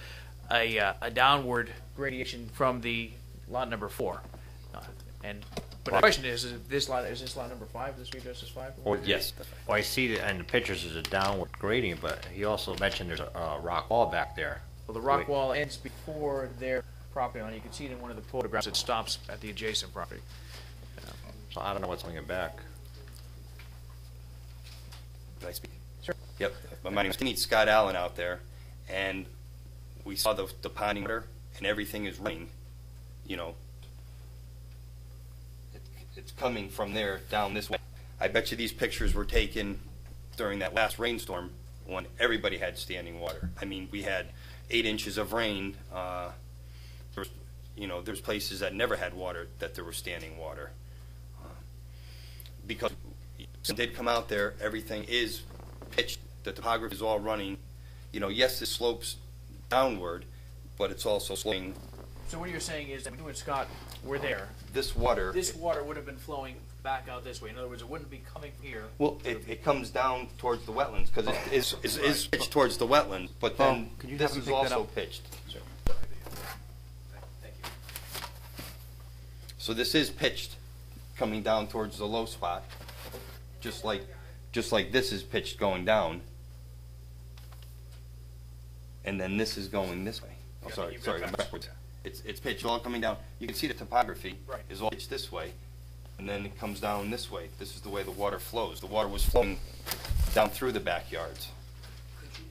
downward gradation from the lot number 4. But the question is this lot number 5? This street address is 5? Well, yes. Well, I see that in the pictures there's a downward grading, but he also mentioned there's a rock wall back there. Well, the rock wall ends before their property line. You can see it in one of the photographs. It stops at the adjacent property. So I don't know what's holding it back. Can I speak? Sure. Yep. My name is Scott Allen out there, and we saw the ponding water, and everything is running. You know, it's coming from there down this way. I bet you these pictures were taken during that last rainstorm when everybody had standing water. I mean, we had 8 inches of rain. There's places that never had water that there was standing water. Because it did come out there, everything is pitched, the topography is all running. Yes, it slopes downward, but it's also sloping. So what you're saying is that you and Scott were there. This water would have been flowing back out this way. In other words, it wouldn't be coming here. Well, it comes down towards the wetlands because it is pitched towards the wetlands, but then this is also pitched. Thank you. So this is pitched coming down towards the low spot, just like this is pitched going down, and then this is going this way. Oh, sorry, backwards. It's pitched all coming down. You can see the topography is all pitched this way, and then it comes down this way. This is the way the water flows. The water was flowing down through the backyards. Could you,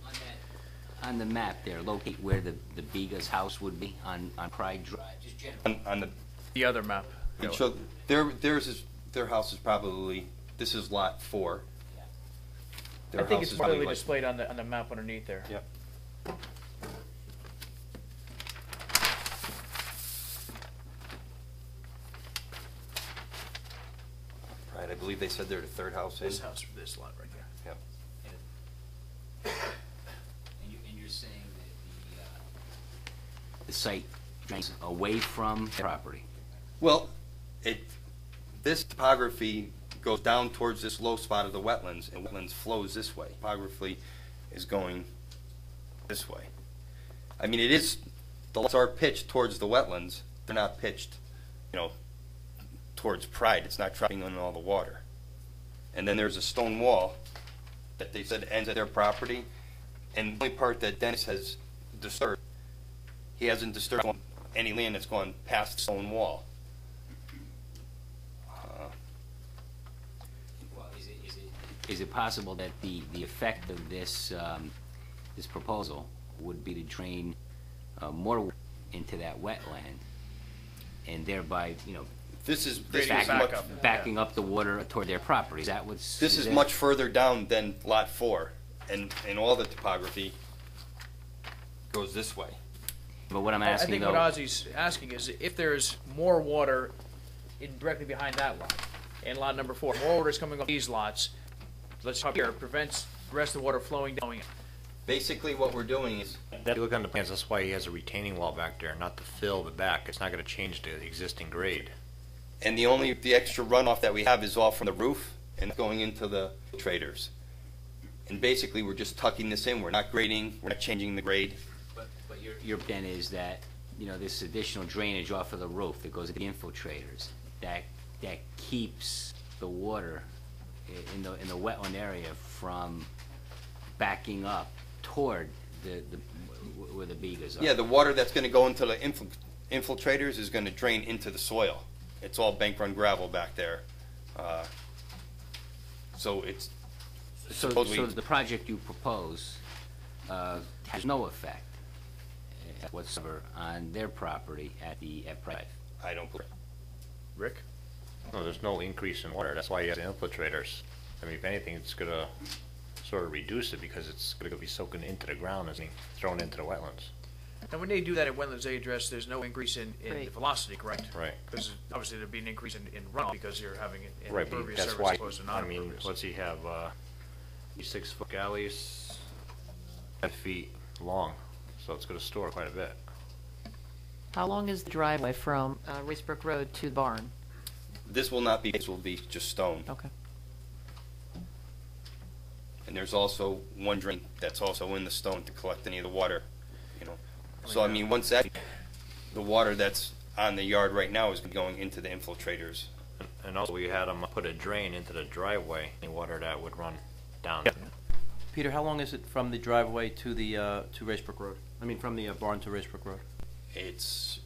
on the map there, locate where the Biga's house would be on Pride Drive? Just generally. On the other map. So their house is probably, this is lot 4. I think it's probably displayed on the map underneath there. Yep. Right, I believe they said they're the 3rd house in. This house, this lot right here. Yep. And you're saying that the site drains away from the property? Well, this topography goes down towards this low spot of the wetlands, and wetlands flows this way. Topography is going this way. I mean, the lots are pitched towards the wetlands. They're not pitched, towards Pride. It's not trapping in all the water. And then there's a stone wall that they said ends at their property, and the only part that Dennis has disturbed, he hasn't disturbed any land that's gone past the stone wall. Is it possible that the effect of this this proposal would be to drain more water into that wetland, and thereby, this is backing up the water toward their property? Is that what's? This is much further down than lot 4, and all the topography goes this way. But what I'm asking, I think what Ozzy's asking is if there's more water directly behind that lot, in lot number 4, more water is coming off these lots. Let's talk here. Prevents the rest of the water flowing down. Basically, what we're doing is, If you look on the plans, that's why he has a retaining wall back there, not to fill the back. It's not going to change the existing grade. and the extra runoff that we have is all from the roof and going into the traders. And basically, we're just tucking this in. We're not grading. We're not changing the grade. But your plan is that you know, this additional drainage off of the roof that goes to the infiltrators, that keeps the water in the wetland area from backing up toward where the beagers are. Yeah, the water that's going to go into the infiltrators is going to drain into the soil. It's all bank run gravel back there. So it's supposedly... So the project you propose has no effect whatsoever on their property at Price? I don't believe. Rick? No, there's no increase in water. That's why you have the infiltrators. I mean, if anything, it's going to sort of reduce it because it's going to be soaking into the ground as being thrown into the wetlands. And when they do that at wetlands, they address there's no increase in Right. the velocity, correct? Right. Because obviously there'd be an increase in runoff because you're having it in Right, but impervious that's surface why, opposed to I mean, non-impervious. what's he have, these 6-foot galleys, 5 feet long, so it's going to store quite a bit. How long is the driveway from Racebrook Road to the barn? This will not be, this will be just stone. Okay. And there's also one drain that's also in the stone to collect any of the water, you know. So I mean, once that, the water that's on the yard right now is going into the infiltrators. And also we had them put a drain into the driveway, any water that would run down. Peter, how long is it from the driveway to the to Racebrook Road? I mean, from the barn to Racebrook Road? It's,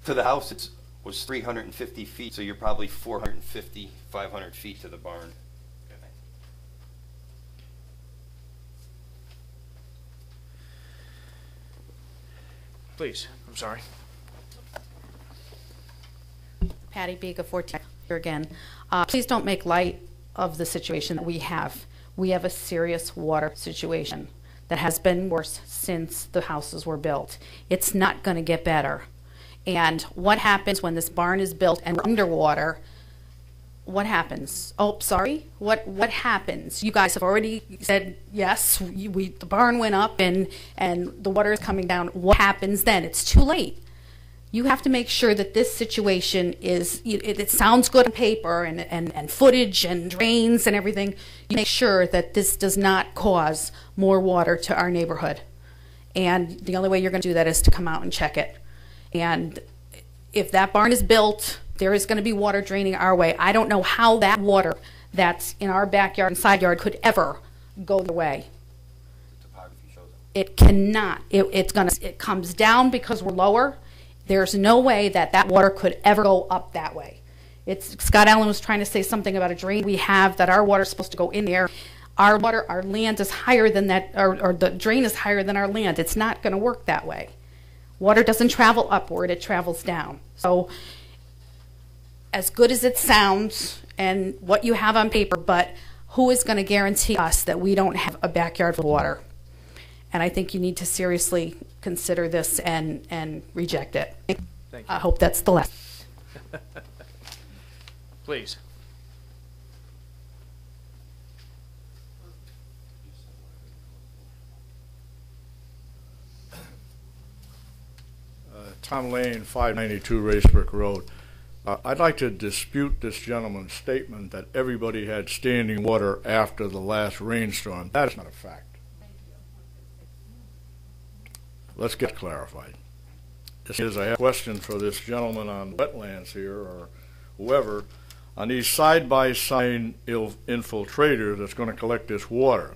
to the house, it was 350 feet, so you're probably 450, 500 feet to the barn. Please, I'm sorry. Patty Biga, 14, here again. Please don't make light of the situation that we have. We have a serious water situation that has been worse since the houses were built. It's not going to get better. And what happens when this barn is built and we're underwater? What happens? Oh, sorry. What happens? You guys have already said yes. The barn went up and the water is coming down. What happens then? It's too late. You have to make sure that this situation is. It sounds good on paper and footage and drains and everything. You make sure that this does not cause more water to our neighborhood. And the only way you're going to do that is to come out and check it. And if that barn is built, there is going to be water draining our way. I don't know how that water that's in our backyard and side yard could ever go the way. It cannot. It comes down because we're lower. There's no way that water could ever go up that way. Scott Allen was trying to say something about a drain we have that our water is supposed to go in there. Our land is higher than that, or the drain is higher than our land. It's not going to work that way. Water doesn't travel upward, it travels down. So as good as it sounds and what you have on paper, but who is going to guarantee us that we don't have a backyard full of water? And I think you need to seriously consider this and reject it. Thank you. I hope that's the last. Please. Tom Lane, 592 Racebrook Road. I'd like to dispute this gentleman's statement that everybody had standing water after the last rainstorm. That is not a fact. Let's get clarified. This is, I have a question for this gentleman on wetlands here, or whoever, on these side-by-side infiltrators that's going to collect this water.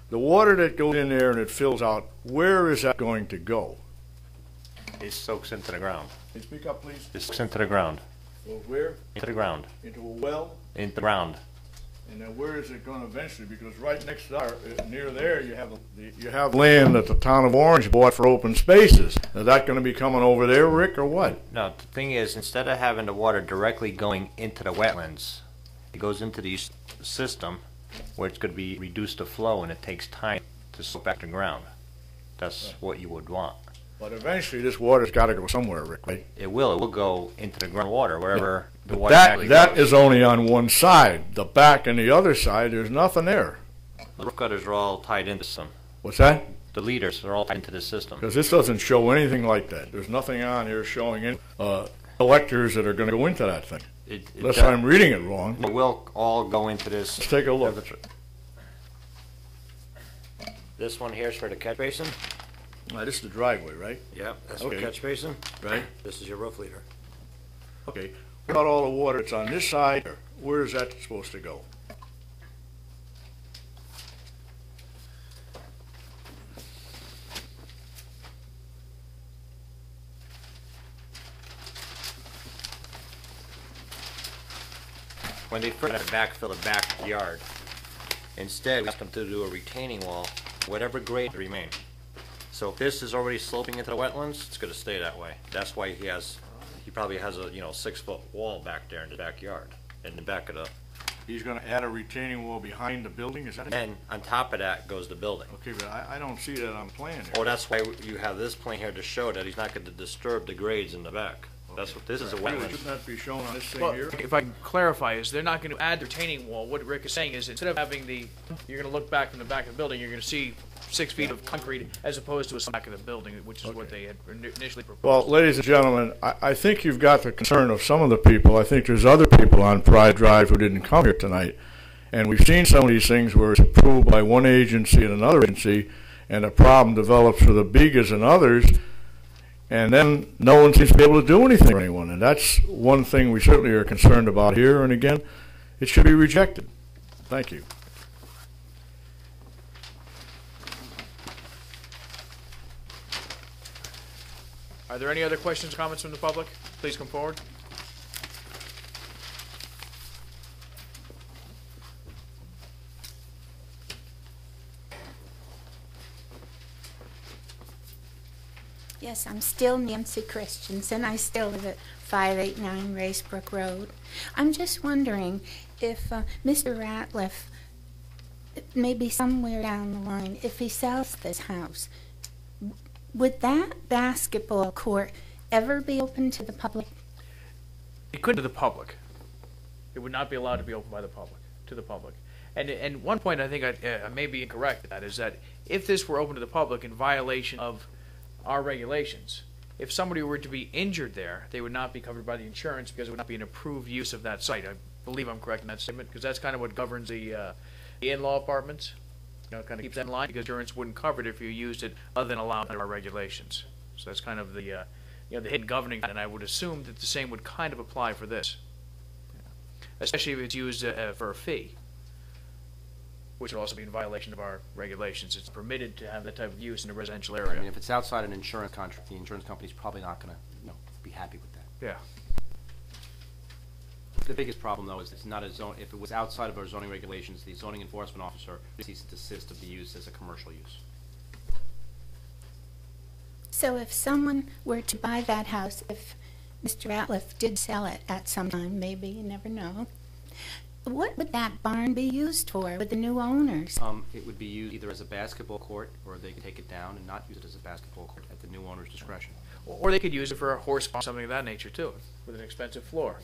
The water that goes in there and it fills out, where is that going to go? It soaks into the ground. Can you speak up, please? It soaks into the ground. Well, where? Into the ground. Into a well? Into the ground. And then where is it going to eventually? Because right next to near there, you have land that the town of Orange bought for open spaces. Is that going to be coming over there, Rick, or what? No, the thing is, instead of having the water directly going into the wetlands, it goes into the system where it's going to be reduced to flow, and it takes time to soak back to the ground. That's what you would want. But eventually, this water's got to go somewhere, Rick, right? It will. It will go into the groundwater, wherever the water That actually goes. is only on one side. The back and the other side, there's nothing there. The roof gutters are all tied into some. What's that? The leaders are all tied into the system. Because this doesn't show anything like that. There's nothing on here showing any collectors that are going to go into that thing. Unless I'm reading it wrong. It will all go into this. Let's take a look. This one here is for the catch basin. This is the driveway, right? Yep, that's Okay. your catch basin. Right. This is your roof leader. Okay. What about all the water that's on this side? Where is that supposed to go? When they first had to backfill the backyard, instead we asked them to do a retaining wall, whatever grade remain. So if this is already sloping into the wetlands, it's going to stay that way. That's why he probably has a 6-foot wall back there in the backyard, in the back of the. He's going to add a retaining wall behind the building, is that it? And on top of that goes the building. Okay, but I don't see that on the plan here. Oh, that's why you have this plan here to show that he's not going to disturb the grades in the back. That's what this is a Really, wetland. shouldn't that be shown on this thing Well, here? if I can clarify, is they're not going to add the retaining wall. What Rick is saying is instead of having you're going to look back from the back of the building, you're going to see 6 feet of concrete as opposed to a back of the building, which is what they had initially proposed. Well, ladies and gentlemen, I think you've got the concern of some of the people. I think there's other people on Pride Drive who didn't come here tonight. And we've seen some of these things where it's approved by one agency and another agency, and a problem develops for the Bigas and others, and then no one seems to be able to do anything for anyone. And that's one thing we certainly are concerned about here. And again, it should be rejected. Thank you. Are there any other questions or comments from the public? Please come forward. Yes, I'm still Nancy Christensen. I still live at 589 Racebrook Road. I'm just wondering if Mr. Ratliff, maybe somewhere down the line, if he sells this house, would that basketball court ever be open to the public? It couldn't to the public. It would not be allowed to be open by the public, to the public. And one point I think I may be incorrect, that is that if this were open to the public in violation of our regulations, if somebody were to be injured there, they would not be covered by the insurance because it would not be an approved use of that site. I believe I'm correct in that statement, because that's kind of what governs the in-law apartments. Kind of keeps that in line, because insurance wouldn't cover it if you used it other than allowed under our regulations. So that's kind of the the hidden governing, and I would assume that the same would kind of apply for this, especially if it's used for a fee, which would also be in violation of our regulations. It's permitted to have that type of use in a residential area. I mean, if it's outside an insurance contract, the insurance company's probably not going to be happy with that. Yeah. The biggest problem, though, is it's not a zone. If it was outside of our zoning regulations, the zoning enforcement officer cease and desist of the use as a commercial use. So if someone were to buy that house, if Mr. Ratliff did sell it at some time, maybe, you never know, what would that barn be used for with the new owners? It would be used either as a basketball court, or they could take it down and not use it as a basketball court at the new owner's discretion. Or they could use it for a horse farm, something of that nature, too, with an expensive floor.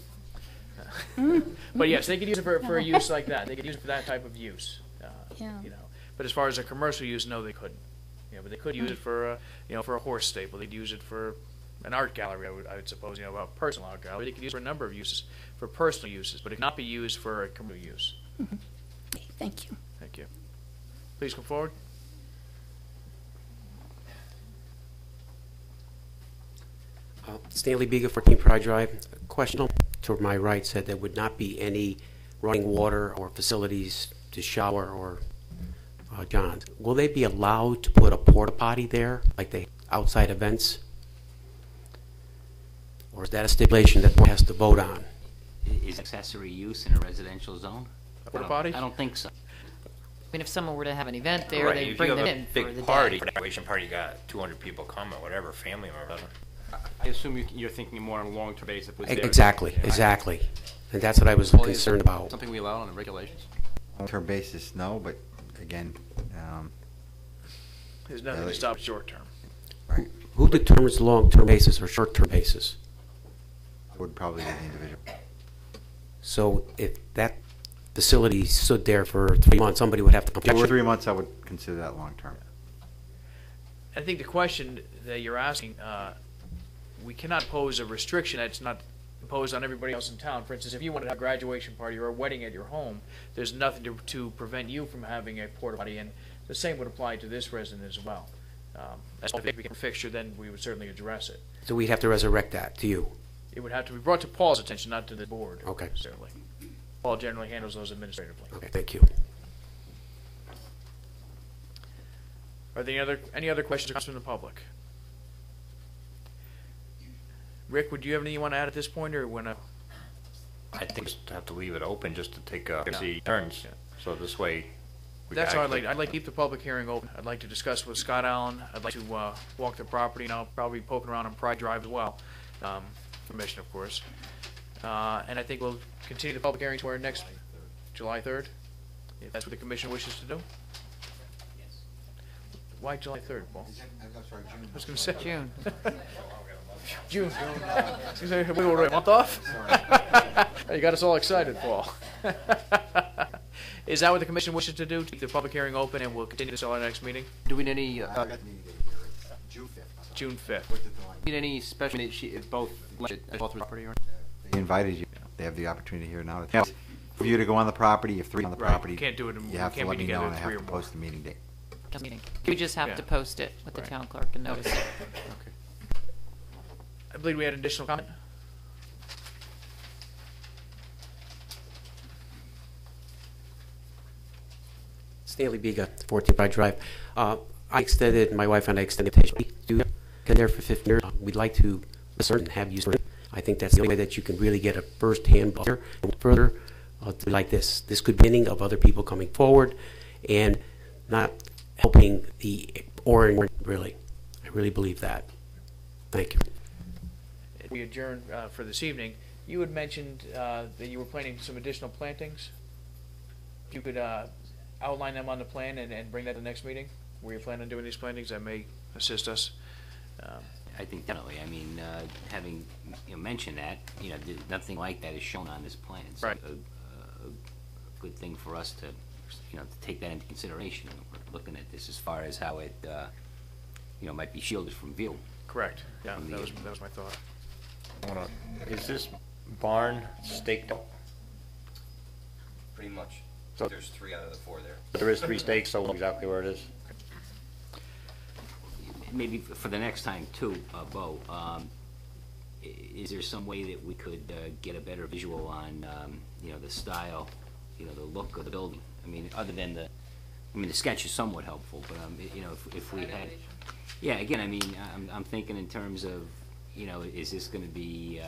But yes, they could use it for a use like that. They could use it for that type of use. Yeah. But as far as a commercial use, no, they couldn't. But they could use it for for a horse stable. They'd use it for an art gallery, I would suppose, a personal art gallery. They could use it for a number of uses, for personal uses, but it could not be used for a commercial use. Mm-hmm. Thank you. Thank you. Please come forward. Stanley Biga, 14 Pride Drive. Question to my right said there would not be any running water or facilities to shower or Johns. Will they be allowed to put a porta potty there, like the outside events? Or is that a stipulation that one has to vote on? Is accessory use in a residential zone? Porta potty? I don't think so. I mean, if someone were to have an event there, Right, they'd if bring you them have a in for big the party, day. graduation party, you got 200 people coming, whatever, family members. I assume you're thinking more on a long-term basis. If it was there. Exactly, Yeah. exactly. And that's what I was Well, is concerned it about. Something we allow on the regulations? Long-term basis, no, but again, There's nothing to stop short term. right, Who determines long-term basis or short-term basis? would probably be the individual. So if that facility stood there for 3 months, somebody would have to For objection. 3 months, I would consider that long-term. I think the question that you're asking, we cannot pose a restriction that's not imposed on everybody else in town. For instance, if you wanted to have a graduation party or a wedding at your home, there's nothing to prevent you from having a porta potty, and the same would apply to this resident as well. As if it became a fixture, then we would certainly address it. So we'd have to resurrect that to you. It would have to be brought to Paul's attention, not to the board. Okay. Certainly. Paul generally handles those administratively. Okay, thank you. Are there any other questions or comments from the public? Rick, would you have anything you want to add at this point, or want to? I think we just have to leave it open just to take turns. Yeah. So this way. That's how I'd like to keep the public hearing open. I'd like to discuss with Scott Allen. I'd like to walk the property, and I'll probably be poking around on Pride Drive as well. Permission, of course. And I think we'll continue the public hearing to our next July 3rd, if that's what the commission wishes to do. Why July 3rd, Paul? I was going to say June. June. We were a month off? You got us all excited, Paul. Is that what the commission wishes to do? Keep the public hearing open, and we'll continue this till our next meeting? Do we need any, June 5th. need any special, both property or? They invited you. They have the opportunity here now. For you to go on the property, if three on the Right. property, Can't do it you have to can't let be me know, together and I three have or to more. post the meeting date. Meeting. We just have Yeah. to post it with the Right. town clerk and notice it. I believe we had an additional comment. Stanley Biga, 14 Pride Drive. My wife and I extended the invitation to get there for 15 years. We'd like to listen and have you. I think that's the only way that you can really get a first-hand buzzer further like this. This could be the beginning of other people coming forward and not helping the orange, really. I really believe that. Thank you. We adjourn for this evening. You had mentioned that you were planning some additional plantings. If you could outline them on the plan and bring that to the next meeting, where you plan on doing these plantings, that may assist us. I think definitely. I mean, having mentioned that, nothing like that is shown on this plan. It's Right. a good thing for us to, to take that into consideration. We're looking at this as far as how it, might be shielded from view. Correct. Yeah, that was my thought. Is this barn staked up? Pretty much. So There's 3 out of the 4 there. there is 3 stakes, so we'll know exactly where it is. Maybe for the next time too, Bo, is there some way that we could get a better visual on, the style, the look of the building? I mean, other than the sketch is somewhat helpful, but, if we had, yeah, again, I mean, I'm thinking in terms of, is this going to be,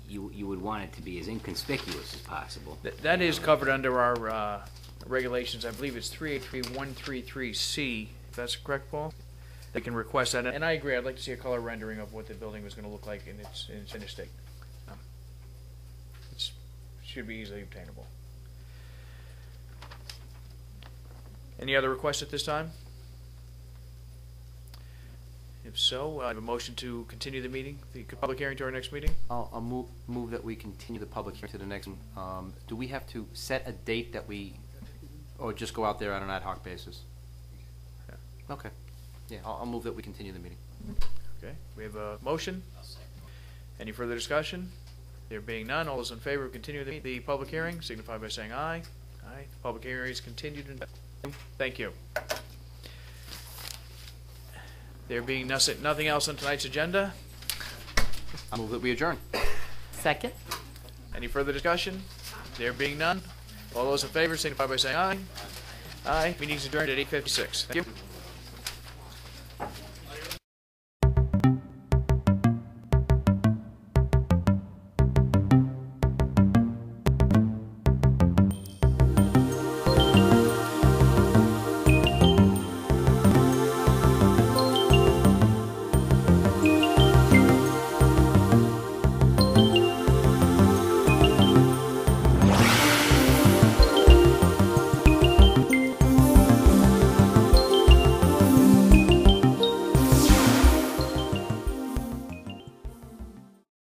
you would want it to be as inconspicuous as possible. That is covered under our regulations. I believe it's 383133C, if that's correct, Paul? They can request that, and I agree. I'd like to see a color rendering of what the building was going to look like in its finished state. It should be easily obtainable. Any other requests at this time? If so, I have a motion to continue the meeting, the public hearing to our next meeting. I'll move that we continue the public hearing to the next, do we have to set a date that or just go out there on an ad hoc basis? Yeah. Okay. Yeah, I'll move that we continue the meeting. Okay, we have a motion. Any further discussion? There being none, all those in favor of continuing the public hearing signify by saying aye. Aye. The public hearing is continued. Thank you. There being nothing else on tonight's agenda, I'll move that we adjourn. Second? any further discussion? There being none, all those in favor signify by saying aye. Aye. Meeting's adjourned at 8:56. Thank you.